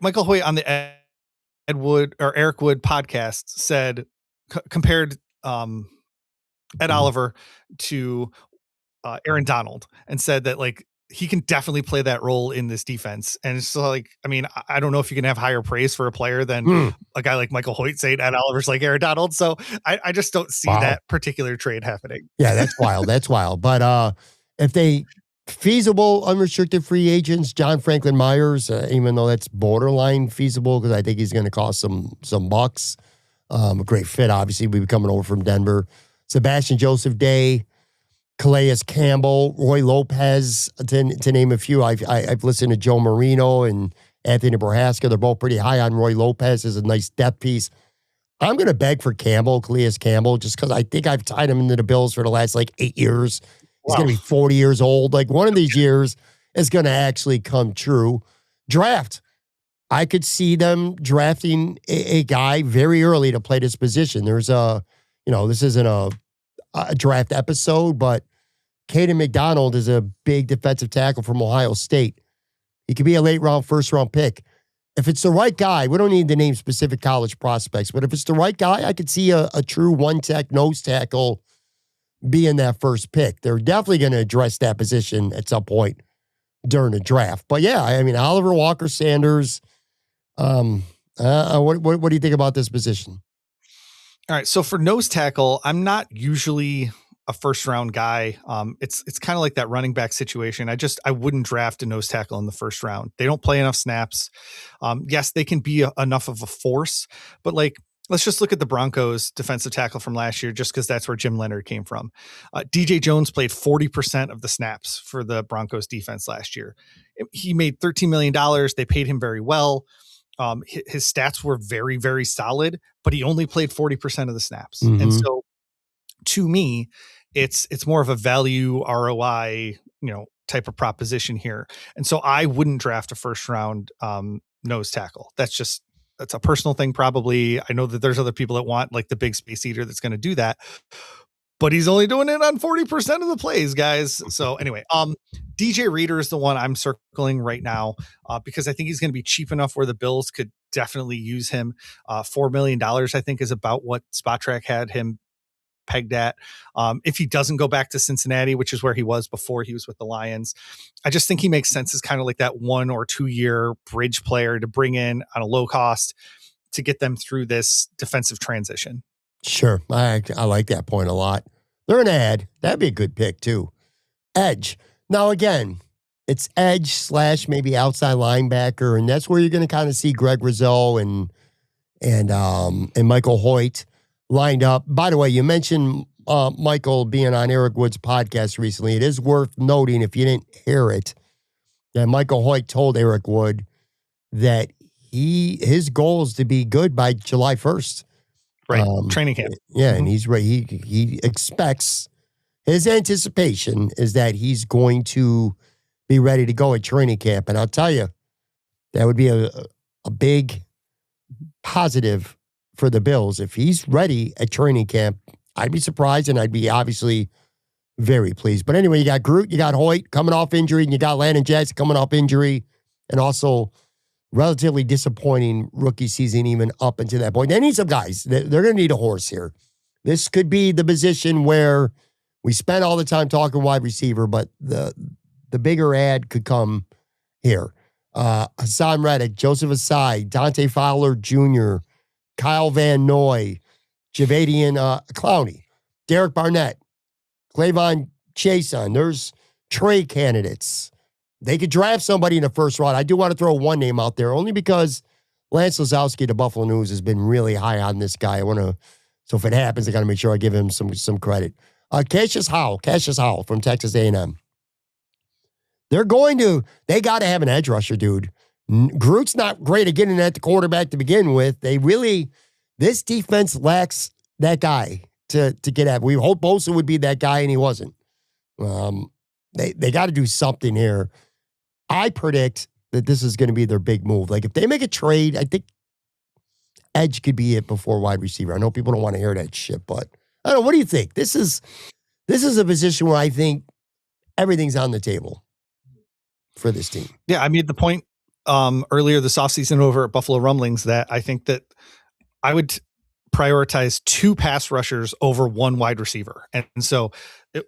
Michael Hoyt on the Ed Wood or Eric Wood podcast said compared Ed Oliver to Aaron Donald and said that like he can definitely play that role in this defense. And it's like, I mean, I don't know if you can have higher praise for a player than a guy like Michael Hoyt saying Ed Oliver's like Aaron Donald. So I just don't see that particular trade happening. Yeah, that's wild. That's wild. But if they feasible unrestricted free agents, John Franklin Myers, even though that's borderline feasible because I think he's going to cost some bucks. A great fit, obviously. We'll be coming over from Denver. Sebastian Joseph Day, Calais Campbell, Roy Lopez, to name a few. I've listened to Joe Marino and Anthony Prohaska. They're both pretty high on Roy Lopez as a nice depth piece. I'm going to beg for Campbell, Calais Campbell, just because I think I've tied him into the Bills for the last 8 years. He's going to be 40 years old. Like one of these years is going to actually come true. Draft. I could see them drafting a guy very early to play this position. There's this isn't a draft episode, but Caden McDonald is a big defensive tackle from Ohio State. He could be a late round, first round pick. If it's the right guy, we don't need to name specific college prospects, but if it's the right guy, I could see a true one-tech nose tackle being that first pick. They're definitely going to address that position at some point during the draft. But yeah, I mean, Oliver, Walker, Sanders. What do you think about this position? All right. So for nose tackle, I'm not usually a first round guy. It's kind of like that running back situation. I wouldn't draft a nose tackle in the first round. They don't play enough snaps. Yes, they can be enough of a force, but like, let's just look at the Broncos defensive tackle from last year, just because that's where Jim Leonard came from. DJ Jones played 40% of the snaps for the Broncos defense last year. He made $13 million. They paid him very well. His stats were very, very solid, but he only played 40% of the snaps. Mm-hmm. And so to me, it's more of a value ROI, type of proposition here. And so I wouldn't draft a first round nose tackle. That's a personal thing. Probably. I know that there's other people that want like the big space eater that's going to do that, but he's only doing it on 40% of the plays, guys. So anyway, DJ Reader is the one I'm circling right now because I think he's going to be cheap enough where the Bills could definitely use him. $4 million, I think, is about what Spot Track had him pegged at. If he doesn't go back to Cincinnati, which is where he was before he was with the Lions, I just think he makes sense as kind of like that 1 or 2 year bridge player to bring in on a low cost to get them through this defensive transition. Sure. I like that point a lot. They're an ad. That'd be a good pick too. Edge. Now, again, it's edge / maybe outside linebacker, and that's where you're going to kind of see Greg Rizzo and Michael Hoyt. lined up. By the way, you mentioned Michael being on Eric Wood's podcast recently. It is worth noting, if you didn't hear it, that Michael Hoyt told Eric Wood that his goal is to be good by July 1st. Right. Training camp. Yeah, and he's right. He expects, his anticipation is that he's going to be ready to go at training camp. And I'll tell you, that would be a big positive for the Bills. If he's ready at training camp, I'd be surprised, and I'd be obviously very pleased. But anyway, you got Groot, you got Hoyt coming off injury, and you got Landon Jackson coming off injury, and also relatively disappointing rookie season even up until that point. They need some guys. They're going to need a horse here. This could be the position where we spend all the time talking wide receiver, but the bigger ad could come here. Hassan Reddick, Joseph Asai, Dante Fowler Jr., Kyle Van Noy, Javadian Clowney, Derek Barnett, Clavon Chason. There's trade candidates. They could draft somebody in the first round. I do want to throw one name out there, only because Lance Lozowski, the Buffalo News, has been really high on this guy. So if it happens, I got to make sure I give him some credit. Cassius Howell from Texas A&M. They got to have an edge rusher, dude. Groot's not great at getting at the quarterback to begin with. This defense lacks that guy to get at. We hope Bosa would be that guy, and he wasn't. They got to do something here. I predict that this is going to be their big move. Like, if they make a trade, I think edge could be it before wide receiver. I know people don't want to hear that shit, but I don't know. What do you think? This is a position where I think everything's on the table for this team. Yeah, I made the point earlier this offseason over at Buffalo Rumblings that I think that I would prioritize 2 pass rushers over 1 wide receiver. And so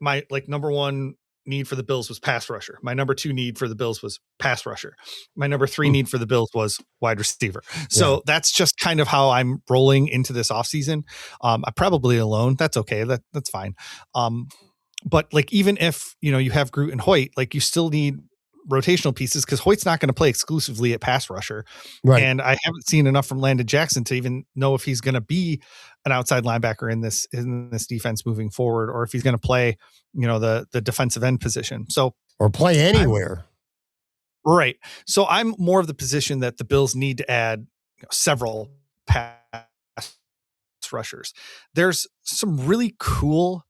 my number 1 need for the Bills was pass rusher. My number 2 need for the Bills was pass rusher. My number 3 need for the Bills was wide receiver. So that's just kind of how I'm rolling into this offseason. I'm probably alone. That's okay. That's fine. But even if, you have Groot and Hoyt, you still need rotational pieces, because Hoyt's not going to play exclusively at pass rusher. Right. And I haven't seen enough from Landon Jackson to even know if he's going to be an outside linebacker in this defense moving forward, or if he's going to play, the defensive end position. Or play anywhere. Right. So I'm more of the position that the Bills need to add several pass rushers. There's some really cool,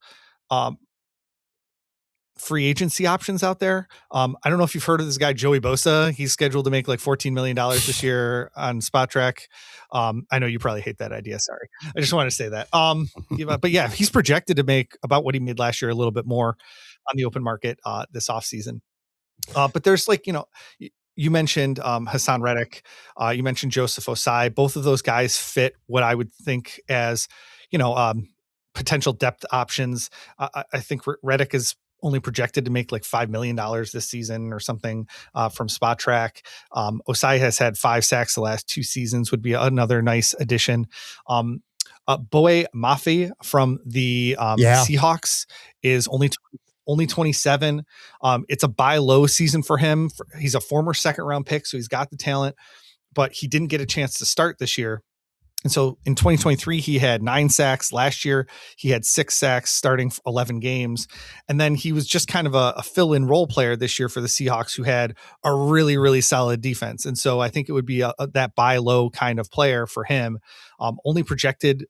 free agency options out there. I don't know if you've heard of this guy, Joey Bosa. He's scheduled to make $14 million this year on Spot Track. I know you probably hate that idea. Sorry. I just want to say that. But yeah, he's projected to make about what he made last year, a little bit more on the open market this offseason. But there's you mentioned Hassan Reddick. You mentioned Joseph Osai. Both of those guys fit what I would think as, potential depth options. I think Reddick is only projected to make $5 million this season or something from Spot Track. Osai has had 5 sacks the last 2 seasons, would be another nice addition. Boe Mafe from the Seahawks is only 27. It's a buy low season for him. He's a former 2nd round pick, so he's got the talent, but he didn't get a chance to start this year. And so in 2023, he had 9 sacks. Last year, he had 6 sacks starting 11 games. And then he was just kind of a fill-in role player this year for the Seahawks, who had a really, really solid defense. And so I think it would be that buy low kind of player for him. Only projected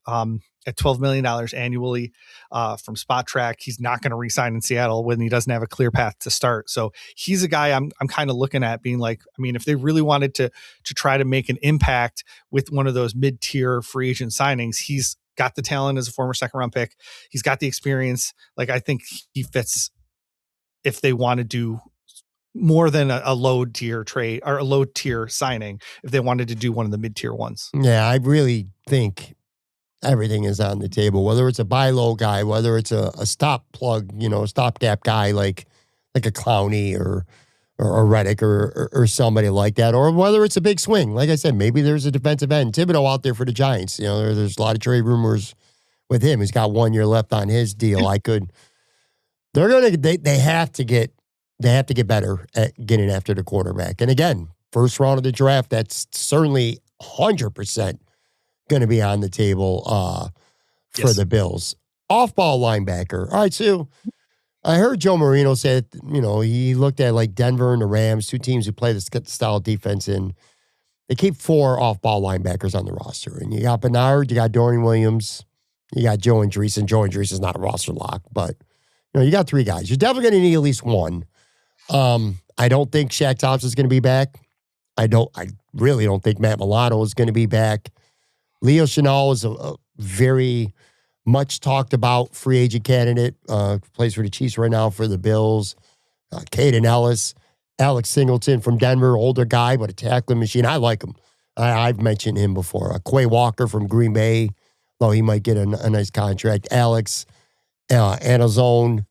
at $12 million annually from Spot Track. He's not going to re-sign in Seattle when he doesn't have a clear path to start. So he's a guy I'm kind of looking at being if they really wanted to try to make an impact with one of those mid-tier free agent signings, he's got the talent as a former 2nd round pick. He's got the experience. I think he fits if they want to do more than a low tier trade or a low tier signing, if they wanted to do one of the mid-tier ones. Yeah, I really think everything is on the table, whether it's a buy low guy, whether it's a stop plug, stopgap guy like a Clowney or Reddick or somebody like that, or whether it's a big swing. Like I said, maybe there's a defensive end, Thibodeau, out there for the Giants. There's a lot of trade rumors with him. He's got 1 year left on his deal. They have to get better at getting after the quarterback. And again, first round of the draft, that's certainly 100% going to be on the table for Yes. the Bills. Off-ball linebacker. All right, so I heard Joe Marino say that, he looked at like Denver and the Rams, two teams who play this style of defense, and they keep 4 off-ball linebackers on the roster. And you got Bernard, you got Dorian Williams, you got Joe Andreessen. Joe Andreessen is not a roster lock, but you got 3 guys. You're definitely going to need at least one. I don't think Shaq Thompson's going to be back. I really don't think Matt Milano is going to be back. Leo Chenal is a very much talked about free agent candidate. Plays for the Chiefs right now for the Bills. Caden Ellis, Alex Singleton from Denver, older guy, but a tackling machine. I like him. I've mentioned him before. Quay Walker from Green Bay, though he might get a nice contract. Alex, Anazone,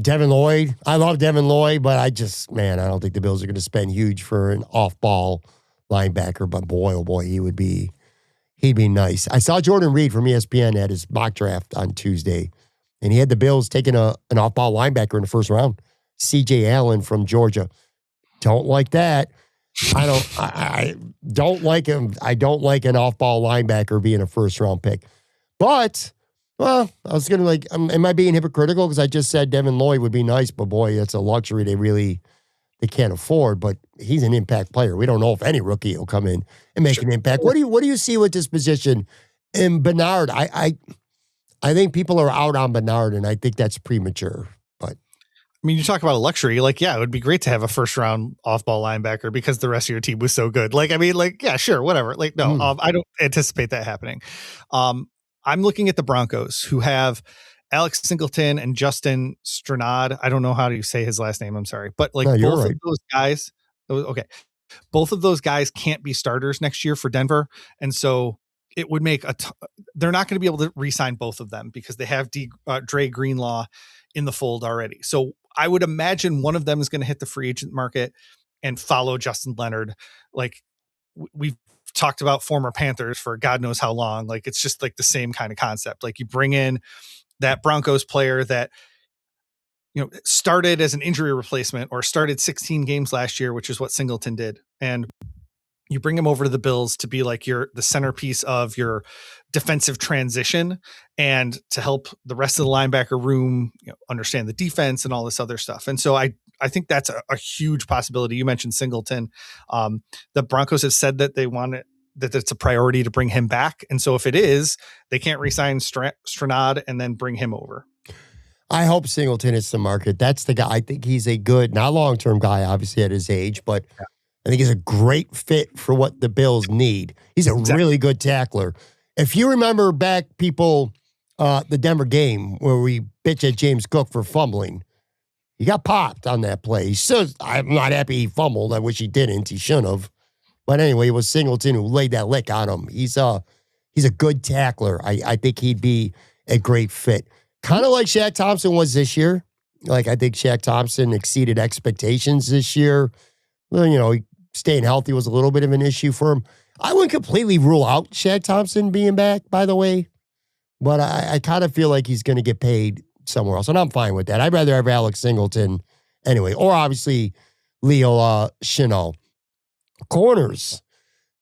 Devin Lloyd. I love Devin Lloyd, but I don't think the Bills are going to spend huge for an off-ball linebacker. But boy, oh boy, he'd be nice. I saw Jordan Reed from ESPN at his mock draft on Tuesday, and he had the Bills taking an off-ball linebacker in the first round. C.J. Allen from Georgia. Don't like that. I don't like him. I don't like an off-ball linebacker being a first-round pick. But, well, I was going to am I being hypocritical? Because I just said Devin Lloyd would be nice, but boy, that's a luxury they can't afford. But he's an impact player. We don't know if any rookie will come in and make an impact. What do you see with this position? And Bernard, I think people are out on Bernard, and I think that's premature. But I mean, you talk about a luxury. It would be great to have a first round off ball linebacker because the rest of your team was so good. Yeah, sure, whatever. No, I don't anticipate that happening. I'm looking at the Broncos, who have Alex Singleton and Justin Stranad. I don't know how to say his last name. I'm sorry, but both of those guys. Okay, both of those guys can't be starters next year for Denver, and so it would make they're not going to be able to re-sign both of them because they have Dre Greenlaw in the fold already. So I would imagine one of them is going to hit the free agent market and follow Justin Leonard. We've talked about former Panthers for God knows how long. It's just the same kind of concept. You bring in that Broncos player that, started as an injury replacement or started 16 games last year, which is what Singleton did. And you bring him over to the Bills to be the centerpiece of your defensive transition and to help the rest of the linebacker room, understand the defense and all this other stuff. And so I think that's a huge possibility. You mentioned Singleton. The Broncos have said that they want it, that it's a priority to bring him back. And so if it is, they can't re-sign Stranad and then bring him over. I hope Singleton hits the market. That's the guy. I think he's a good, not long-term guy, obviously at his age, but I think he's a great fit for what the Bills need. He's a really good tackler. If you remember back, people, the Denver game where we bitch at James Cook for fumbling, he got popped on that play. He says, I'm not happy he fumbled. I wish he didn't. He shouldn't have. But anyway, it was Singleton who laid that lick on him. He's a good tackler. I think he'd be a great fit. Kind of like Shaq Thompson was this year. I think Shaq Thompson exceeded expectations this year. Well, staying healthy was a little bit of an issue for him. I wouldn't completely rule out Shaq Thompson being back, by the way, but I kind of feel like he's going to get paid somewhere else, and I'm fine with that. I'd rather have Alex Singleton anyway, or obviously Leo Chenal. Corners.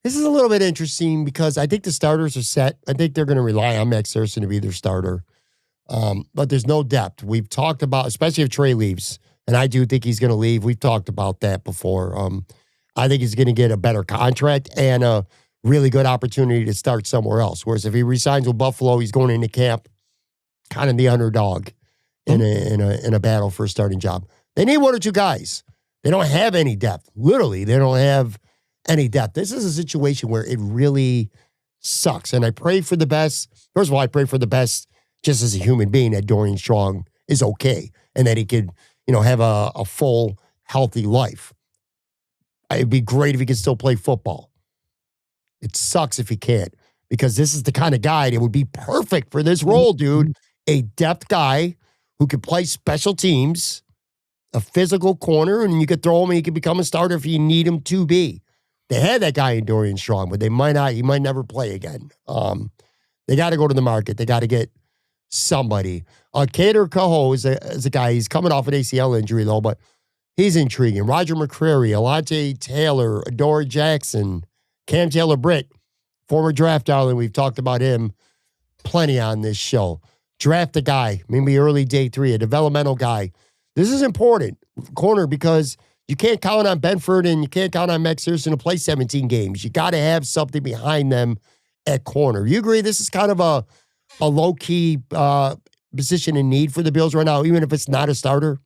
This is a little bit interesting because I think the starters are set. I think they're going to rely on Max Erson to be their starter, but there's no depth. We've talked about, especially if Trey leaves, and I do think he's going to leave. We've talked about that before. I think he's going to get a better contract and a really good opportunity to start somewhere else. Whereas if he resigns with Buffalo, he's going into camp kind of the underdog in a battle for a starting job. They need 1 or 2 guys. They don't have any depth. Literally, they don't have any depth. This is a situation where it really sucks. And I pray for the best. First of all, I pray for the best just as a human being that Dorian Strong is okay and that he could, have a full, healthy life. It'd be great if he could still play football. It sucks if he can't because this is the kind of guy that would be perfect for this role, dude. A depth guy who could play special teams, a physical corner, and you could throw him and he could become a starter if you need him to be. They had that guy in Dorian Strong, but they might not. He might never play again. They got to go to the market. They got to get somebody. Kader Coho is a guy. He's coming off an ACL injury, though, but he's intriguing. Roger McCreary, Alante Taylor, Adore Jackson, Cam Taylor-Britt, former draft darling. We've talked about him. plenty on this show. Draft a guy, maybe early day 3, a developmental guy. This is important, corner, because you can't count on Benford and you can't count on Max Searson to play 17 games. You got to have something behind them at corner. You agree this is kind of a low-key position in need for the Bills right now, even if it's not a starter?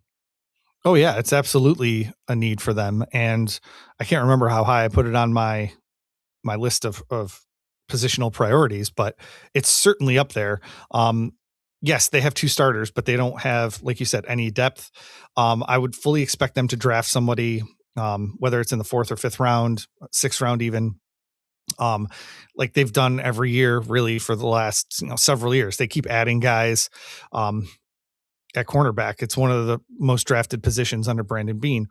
Oh yeah, it's absolutely a need for them. And I can't remember how high I put it on my list of positional priorities, but it's certainly up there. Yes, they have 2 starters, but they don't have, like you said, any depth. I would fully expect them to draft somebody, whether it's in the 4th or 5th round, 6th round even, like they've done every year really for the last several years. They keep adding guys at cornerback. It's one of the most drafted positions under Brandon Beane.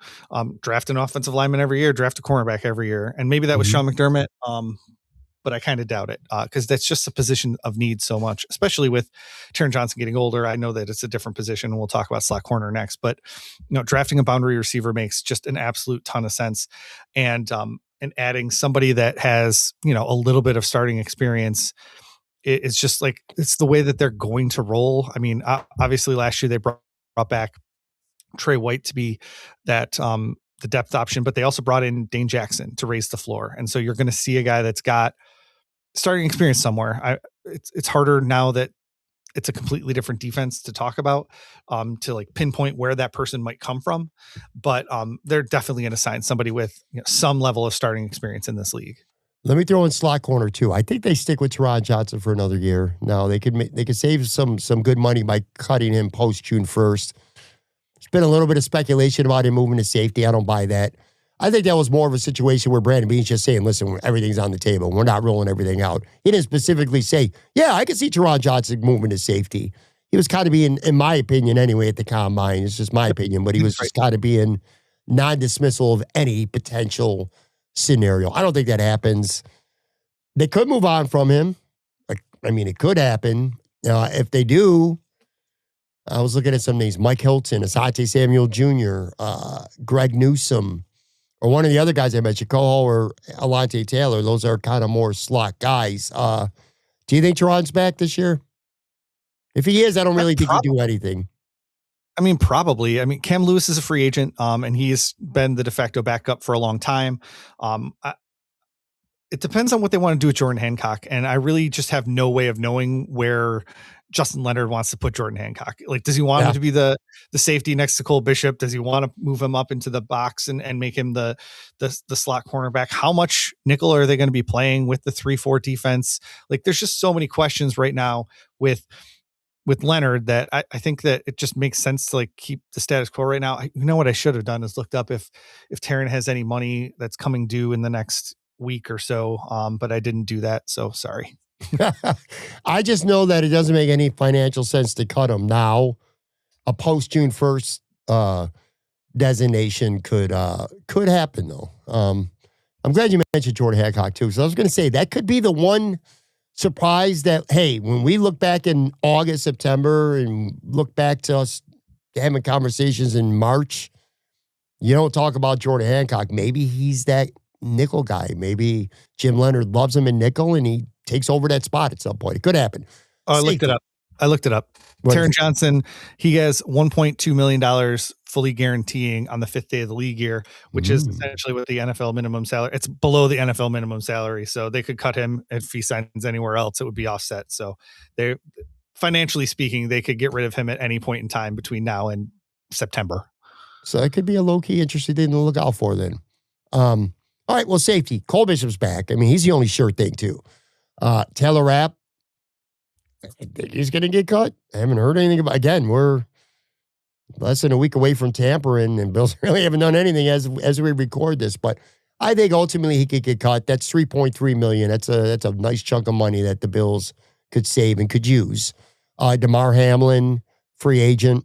Draft an offensive lineman every year, draft a cornerback every year. And maybe that was Sean McDermott. But I kind of doubt it because that's just a position of need so much, especially with Taron Johnson getting older. I know that it's a different position, and we'll talk about slot corner next. But drafting a boundary receiver makes just an absolute ton of sense, and adding somebody that has a little bit of starting experience, it's just like it's the way that they're going to roll. I mean, obviously last year they brought back Trey White to be that the depth option, but they also brought in Dane Jackson to raise the floor, and so you're going to see a guy that's got starting experience somewhere. It's harder now that it's a completely different defense to talk about, to like pinpoint where that person might come from. But they're definitely going to sign somebody with some level of starting experience in this league. Let me throw in slot corner too. I think they stick with Taron Johnson for another year. Now they could save some good money by cutting him post June 1st. There's been a little bit of speculation about him moving to safety. I don't buy that. I think that was more of a situation where Brandon Beane's just saying, listen, everything's on the table. We're not rolling everything out. He didn't specifically say, yeah, I can see Taron Johnson moving to safety. He was kind of being, in my opinion anyway, at the combine. It's just my opinion, but he was just kind of being non-dismissal of any potential scenario. I don't think that happens. They could move on from him. It could happen. If they do, I was looking at some names: Mike Hilton, Asante Samuel Jr., Greg Newsome, or one of the other guys I mentioned, Coho or Alante Taylor. Those are kind of more slot guys. Do you think Teron's back this year? If he is, I don't really think he'd do anything. Probably. Cam Lewis is a free agent, and he's been the de facto backup for a long time. It depends on what they want to do with Jordan Hancock, and I really just have no way of knowing where Justin Leonard wants to put Jordan Hancock. Like, does he want him to be the safety next to Cole Bishop? Does he want to move him up into the box and make him the slot cornerback? How much nickel are they going to be playing with the 3-4 defense? Like, there's just so many questions right now with Leonard that I think that it just makes sense to like keep the status quo right now. You know what I should have done is looked up if Taron has any money that's coming due in the next week or so, but I didn't do that, so sorry. I just know that it doesn't make any financial sense to cut him now. A post June 1st designation could happen though. I'm glad you mentioned Jordan Hancock too. So I was going to say that could be the one surprise that, hey, when we look back in August, September, and look back to us having conversations in March, you don't talk about Jordan Hancock. Maybe he's that nickel guy. Maybe Jim Leonard loves him in nickel and he takes over that spot at some point. It could happen. Oh, I looked it up. Taron Johnson, he has $1.2 million fully guaranteeing on the 5th day of the league year, which is essentially what the NFL minimum salary. It's below the NFL minimum salary. So they could cut him if he signs anywhere else. It would be offset. So they, financially speaking, they could get rid of him at any point in time between now and September. So it could be a low-key interesting thing to look out for then. All right, well, safety. Cole Bishop's back. He's the only sure thing, too. Taylor Rapp, I think he's going to get cut. I haven't heard anything about. Again, we're less than a week away from tampering, and Bills really haven't done anything as we record this. But I think ultimately he could get cut. That's $3.3 million. That's a nice chunk of money that the Bills could save and could use. DeMar Hamlin, free agent.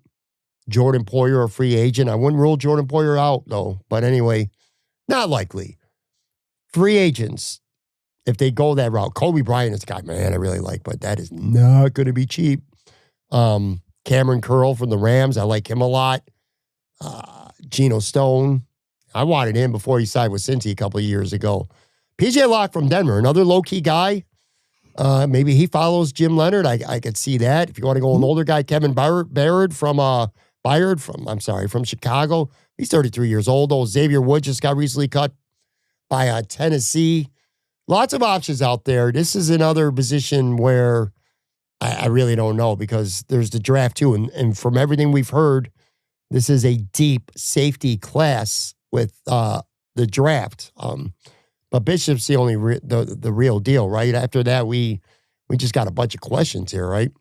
Jordan Poyer, a free agent. I wouldn't rule Jordan Poyer out though. But anyway, not likely. Free agents, if they go that route. Kobe Bryant is a guy, man, I really like, but that is not going to be cheap. Cameron Curl from the Rams, I like him a lot. Geno Stone, I wanted him before he signed with Cincy a couple of years ago. PJ Locke from Denver, another low-key guy. Maybe he follows Jim Leonard. I could see that. If you want to go an Mhm. older guy, Kevin Byard from, I'm sorry, from Chicago. He's 33 years old. Old Xavier Woods just got recently cut by Tennessee. Lots of options out there. This is another position where I really don't know because there's the draft too. And from everything we've heard, this is a deep safety class with the draft. But Bishop's the only the real deal, right? After that, we just got a bunch of questions here, right?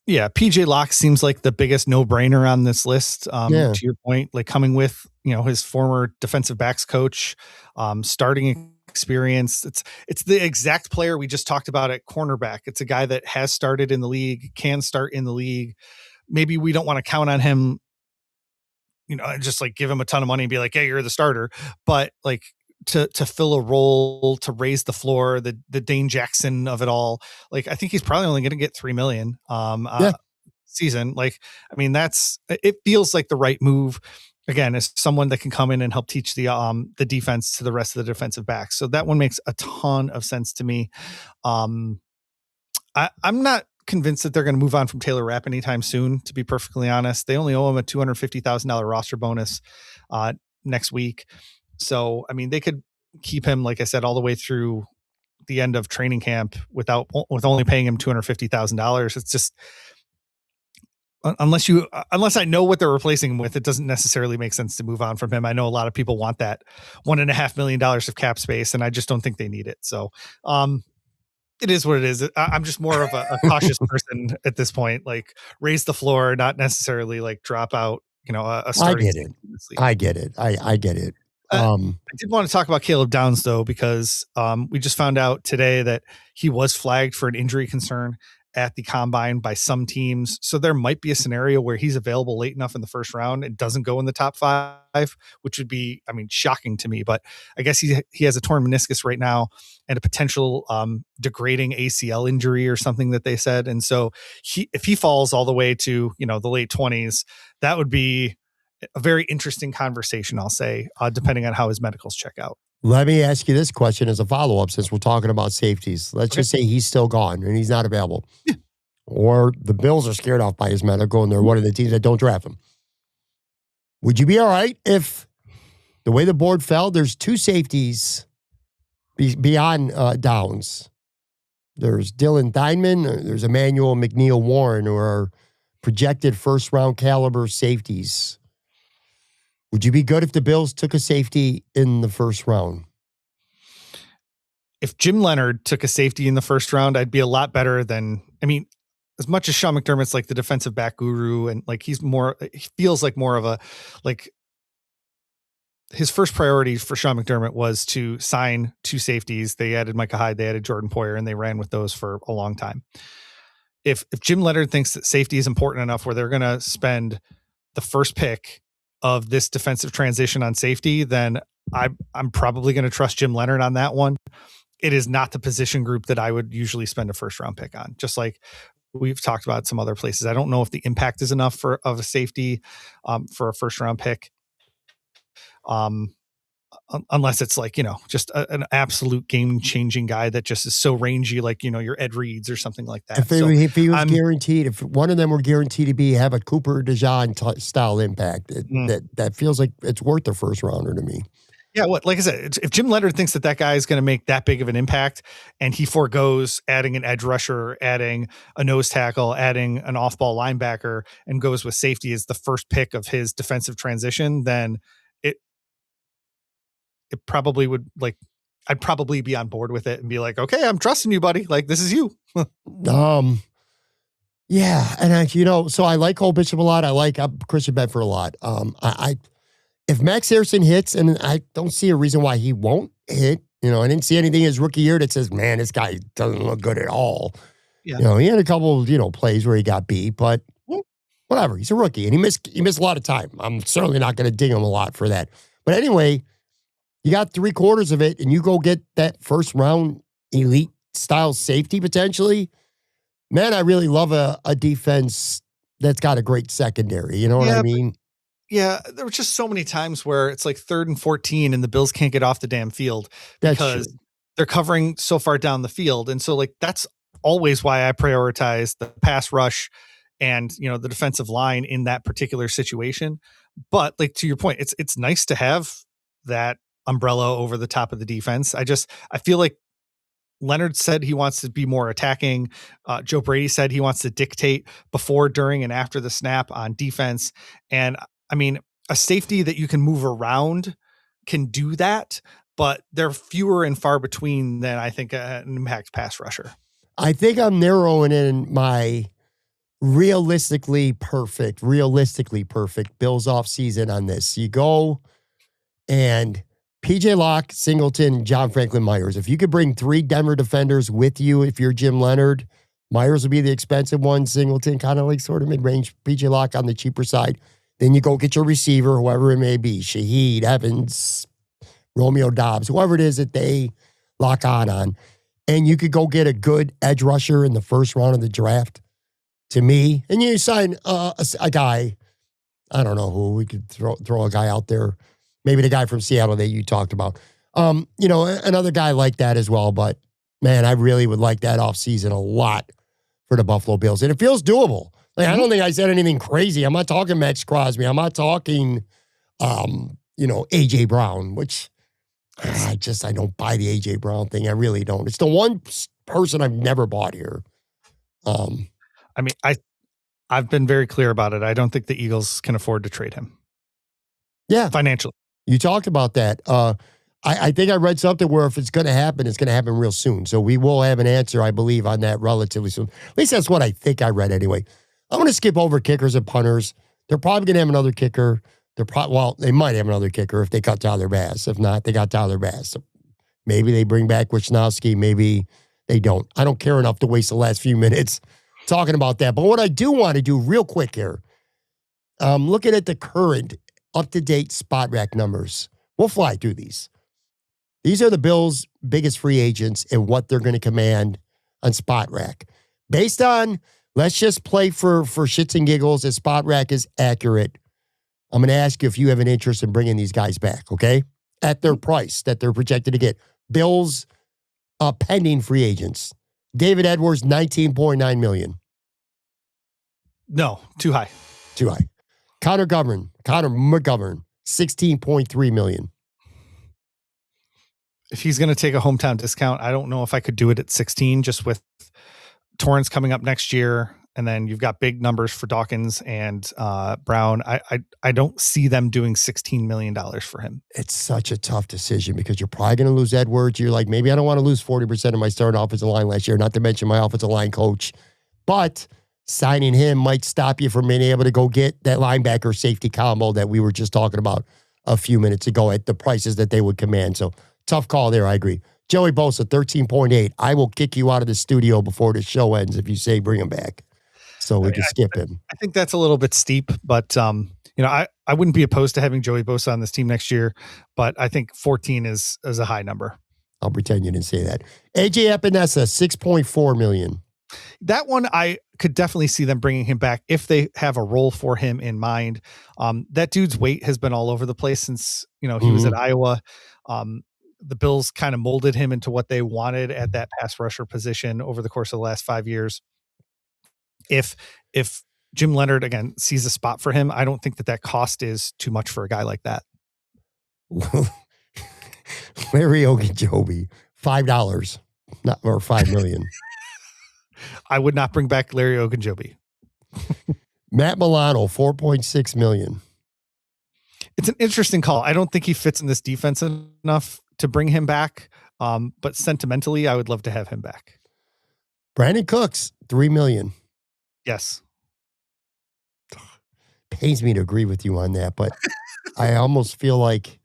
Yeah, PJ Locke seems like the biggest no-brainer on this list. Yeah, To your point, like coming with his former defensive backs coach, starting experience. It's the exact player we just talked about at cornerback. It's a guy that has started in the league, can start in the league. Maybe we don't want to count on him, just like give him a ton of money and be like, "Hey, you're the starter." But like to fill a role, to raise the floor, the Dane Jackson of it all. Like I think he's probably only going to get 3 million. yeah. Season. Like, I mean, it feels like the right move. Again, as someone that can come in and help teach the defense to the rest of the defensive backs. So that one makes a ton of sense to me. Um, I'm not convinced that they're going to move on from Taylor Rapp anytime soon, to be perfectly honest. They only owe him a $250,000 roster bonus next week. So, I mean, they could keep him, like I said, all the way through the end of training camp with only paying him $250,000. It's just, unless I know what they're replacing him with, it doesn't necessarily make sense to move on from him. I know a lot of people want that $1.5 million of cap space, and I just don't think they need it. So, it is what it is. I'm just more of a cautious person at this point. Like raise the floor, not necessarily like drop out. A I starting get it. safety in this league. I get it. I get it. Uh, I did want to talk about Caleb Downs though, because we just found out today that he was flagged for an injury concern at the combine by some teams. So there might be a scenario where he's available late enough in the first round and doesn't go in the top 5, which would be, I mean, shocking to me. But I guess he has a torn meniscus right now and a potential degrading ACL injury or something that they said. And so if he falls all the way to the late 20s, that would be a very interesting conversation, I'll say, depending on how his medicals check out. Let me ask you this question as a follow up since we're talking about safeties. Let's Okay. just say he's still gone and he's not available. Or the Bills are scared off by his medical and they're one of the teams that don't draft him. Would you be all right if the way the board fell, there's two safeties beyond Downs? There's Dylan Diamond, there's Emmanuel McNeil Warren, who are projected first round caliber safeties. Would you be good if the Bills took a safety in the first round? If Jim Leonard took a safety in the first round, I'd be a lot better than, I mean, as much as Sean McDermott's like the defensive back guru and like he feels like more of a, like his first priority for Sean McDermott was to sign two safeties. They added Micah Hyde, they added Jordan Poyer, and they ran with those for a long time. If Jim Leonard thinks that safety is important enough where they're going to spend the first pick of this defensive transition on safety, then I'm probably going to trust Jim Leonard on that one. It is not the position group that I would usually spend a first round pick on. Just like we've talked about some other places. I don't know if the impact is enough of a safety for a first round pick. Unless it's like, just an absolute game changing guy that just is so rangy, like, your Ed Reeds or something like that. If he was guaranteed, if one of them were guaranteed to have a Cooper DeJean style impact, that feels like it's worth the first rounder to me. Yeah, like I said, if Jim Leonard thinks that guy is going to make that big of an impact and he forgoes adding an edge rusher, adding a nose tackle, adding an off-ball linebacker, and goes with safety as the first pick of his defensive transition, then it probably would, like, I'd probably be on board with it and be like, okay, I'm trusting you, buddy. Like, this is you. Yeah. And so I like Cole Bishop a lot. I like Christian Bedford a lot. If Max Harrison hits, and I don't see a reason why he won't hit, I didn't see anything in his rookie year that says, man, this guy doesn't look good at all. Yeah. He had a couple, plays where he got beat, but whatever. He's a rookie and he missed a lot of time. I'm certainly not going to ding him a lot for that. But anyway, you got 3/4 of it and you go get that first round elite style safety potentially. Man, I really love a defense that's got a great secondary. You know what I mean? Yeah, there were just so many times where it's like 3rd and 14 and the Bills can't get off the damn field because they're covering so far down the field. And so like that's always why I prioritize the pass rush and the defensive line in that particular situation. But like to your point, it's nice to have that umbrella over the top of the defense. I feel like Leonard said he wants to be more attacking. Joe Brady said he wants to dictate before, during, and after the snap on defense. And I mean, a safety that you can move around can do that, but they're fewer and far between than I think an impact pass rusher. I think I'm narrowing in my realistically perfect Bills off season on this. You go and PJ Locke, Singleton, John Franklin Myers. If you could bring 3 Denver defenders with you, if you're Jim Leonard, Myers would be the expensive one. Singleton kind of like sort of mid-range. PJ Locke on the cheaper side. Then you go get your receiver, whoever it may be, Shaheed, Evans, Romeo Dobbs, whoever it is that they lock on. And you could go get a good edge rusher in the first round of the draft, to me. And you sign a guy, I don't know who, we could throw a guy out there. Maybe the guy from Seattle that you talked about. Another guy like that as well. But, man, I really would like that offseason a lot for the Buffalo Bills. And it feels doable. Like, I don't think I said anything crazy. I'm not talking Max Crosby. I'm not talking, A.J. Brown, which I don't buy the A.J. Brown thing. I really don't. It's the one person I've never bought here. I mean, I've been very clear about it. I don't think the Eagles can afford to trade him. Yeah. Financially. You talked about that. I think I read something where if it's going to happen, it's going to happen real soon. So we will have an answer, I believe, on that relatively soon. At least that's what I think I read anyway. I'm going to skip over kickers and punters. They're probably going to have another kicker. They might have another kicker if they cut Tyler Bass. If not, they got Tyler Bass. So maybe they bring back Wisnowski. Maybe they don't. I don't care enough to waste the last few minutes talking about that. But what I do want to do real quick here, looking at the current up-to-date spot rack numbers. We'll fly through these. These are the Bills' biggest free agents and what they're going to command on spot rack. Based on, let's just play for shits and giggles, as spot rack is accurate, I'm going to ask you if you have an interest in bringing these guys back, okay? At their price that they're projected to get. Bills pending free agents. David Edwards, $19.9 million. No, too high. Too high. Connor McGovern, $16.3 million. If he's going to take a hometown discount, I don't know if I could do it at 16, just with Torrance coming up next year. And then you've got big numbers for Dawkins and Brown. I don't see them doing $16 million for him. It's such a tough decision because you're probably going to lose Edwards. You're like, maybe I don't want to lose 40% of my starting offensive line last year, not to mention my offensive line coach. But signing him might stop you from being able to go get that linebacker safety combo that we were just talking about a few minutes ago at the prices that they would command. So tough call there, I agree. Joey Bosa, 13.8. I will kick you out of the studio before the show ends if you say bring him back. So we can skip him. I think that's a little bit steep, but I wouldn't be opposed to having Joey Bosa on this team next year, but I think 14 is a high number. I'll pretend you didn't say that. AJ Epinesa, $6.4 million. That one, I could definitely see them bringing him back if they have a role for him in mind. That dude's weight has been all over the place since, he was at Iowa. The Bills kind of molded him into what they wanted at that pass rusher position over the course of the last 5 years. If Jim Leonard, again, sees a spot for him, I don't think that cost is too much for a guy like that. Larry Ogunjobi, $5, or $5 million. I would not bring back Larry Ogunjobi. Matt Milano, $4.6 million. It's an interesting call. I don't think he fits in this defense enough to bring him back. But sentimentally, I would love to have him back. Brandon Cooks, $3 million. Yes. Pains me to agree with you on that, but I almost feel like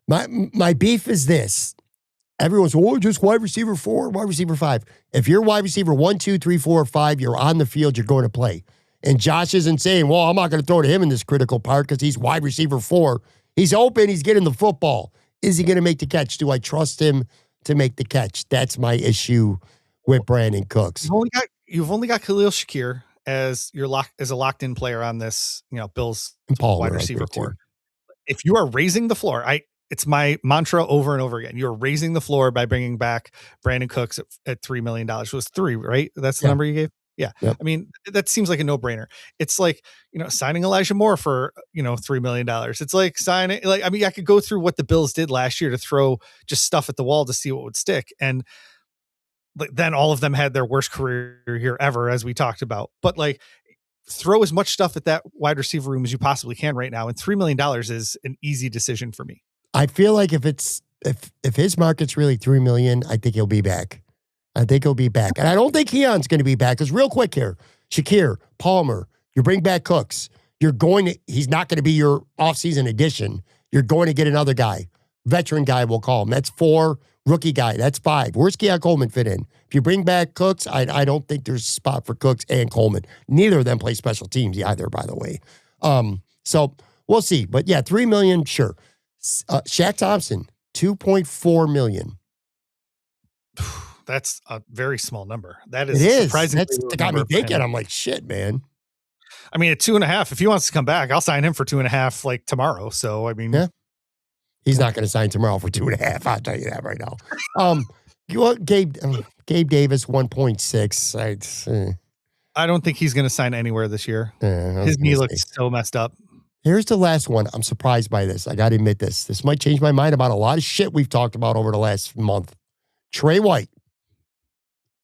my beef is this. Everyone's, just wide receiver 4, wide receiver 5. If you're wide receiver 1, 2, 3, 4, 5, you're on the field, you're going to play. And Josh isn't saying, well, I'm not going to throw to him in this critical part because he's wide receiver 4. He's open, he's getting the football. Is he going to make the catch? Do I trust him to make the catch? That's my issue with Brandon Cooks. You've only got Khalil Shakir as a locked-in player on this, Bills wide receiver core. If you are raising the floor, it's my mantra over and over again. You're raising the floor by bringing back Brandon Cooks at $3 million. It was 3, right? That's the Yeah. number you gave? Yeah. Yep. I mean, that seems like a no-brainer. It's like, signing Elijah Moore for, $3 million. It's like signing, like, I mean, I could go through what the Bills did last year to throw just stuff at the wall to see what would stick. And then all of them had their worst career year ever, as we talked about. But like, throw as much stuff at that wide receiver room as you possibly can right now. And $3 million is an easy decision for me. I feel like if his market's really 3 million, I think he'll be back. I think he'll be back. And I don't think Keon's going to be back. Because real quick here, Shakir, Palmer, you bring back Cooks. He's not going to be your offseason addition. You're going to get another guy. Veteran guy, we'll call him. That's 4. Rookie guy, that's 5. Where's Keon Coleman fit in? If you bring back Cooks, I don't think there's a spot for Cooks and Coleman. Neither of them play special teams either, by the way. So we'll see. But yeah, 3 million, sure. Shaq Thompson, 2.4 million. That's a very small number. That is surprisingly. That got me thinking. I'm like, shit, man. I mean, at 2.5, if he wants to come back, I'll sign him for 2.5 like tomorrow. So I mean, yeah. He's not going to sign tomorrow for 2.5. I'll tell you that right now. Gabe Davis 1.6. I don't think he's going to sign anywhere this year. His knee looks so messed up. Here's the last one. I'm surprised by this. I got to admit this. This might change my mind about a lot of shit we've talked about over the last month. Trey White,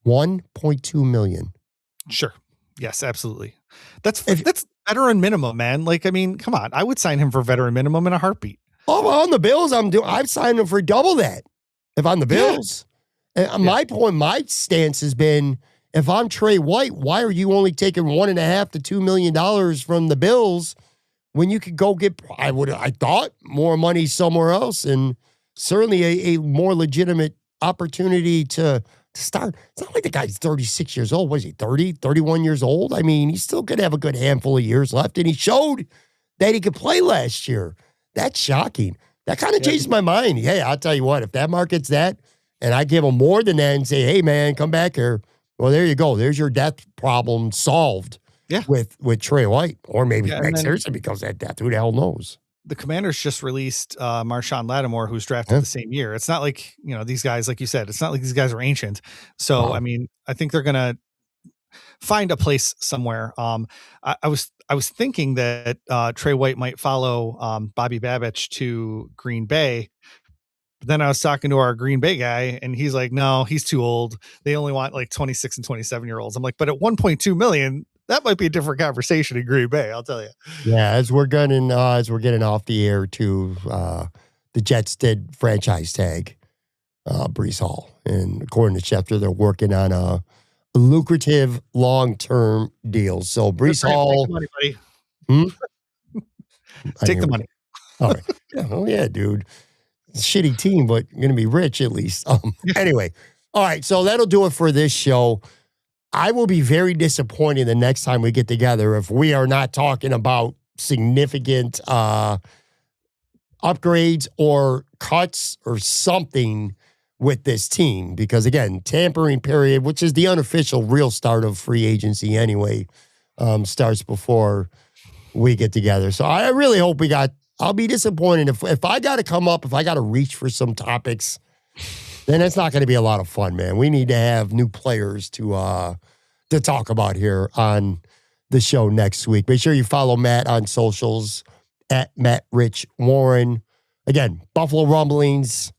1.2 million. Sure. Yes, absolutely. That's veteran minimum, man. Like, I mean, come on. I would sign him for veteran minimum in a heartbeat. Oh, on the Bills, I've signed him for double that. If I'm the Bills, my stance has been, if I'm Trey White, why are you only taking $1.5 to $2 million from the Bills when you could go get? I thought more money somewhere else, and certainly a more legitimate opportunity to start. It's not like the guy's 36 years old. Was he 30, 31 years old? I mean, he still could have a good handful of years left, and he showed that he could play last year. That's shocking. That kind of changes my mind. Hey, I'll tell you what, if that market's that, and I give him more than that and say, hey, man, come back here. Well, there you go. There's your death problem solved with Trey White. Or maybe Max Harrison becomes that death. Who the hell knows? The Commanders just released Marshawn Lattimore, who's drafted the same year. It's not like, these guys, like you said, it's not like these guys are ancient. So, I mean, I think they're going to find a place somewhere. I was thinking that Trey White might follow Bobby Babich to Green Bay. But then I was talking to our Green Bay guy, and he's like, no, he's too old. They only want like 26 and 27-year-olds. I'm like, but at 1.2 million, that might be a different conversation in Green Bay, I'll tell you. Yeah, as we're getting off the air too, the Jets did franchise tag Breece Hall. And according to Schefter, they're working on a lucrative long-term deal. So Breece Hall. Take the money, buddy. Take the money. All right. Yeah, dude. Shitty team, but going to be rich at least. Anyway. All right. So that'll do it for this show. I will be very disappointed the next time we get together if we are not talking about significant upgrades or cuts or something with this team. Because again, tampering period, which is the unofficial real start of free agency anyway, starts before we get together. So I really hope I'll be disappointed if I got to come up, if I got to reach for some topics, then it's not going to be a lot of fun, man. We need to have new players to talk about here on the show next week. Make sure you follow Matt on socials at MattRichWarren. Again, Buffalo Rumblings,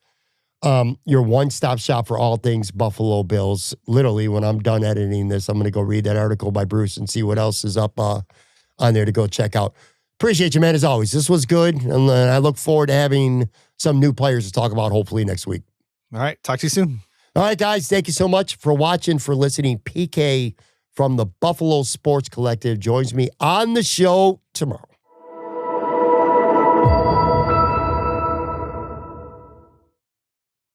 your one-stop shop for all things Buffalo Bills. Literally, when I'm done editing this, I'm going to go read that article by Bruce and see what else is up on there to go check out. Appreciate you, man, as always. This was good, and I look forward to having some new players to talk about hopefully next week. All right. Talk to you soon. All right, guys. Thank you so much for watching, for listening. PK from the Buffalo Sports Collective joins me on the show tomorrow.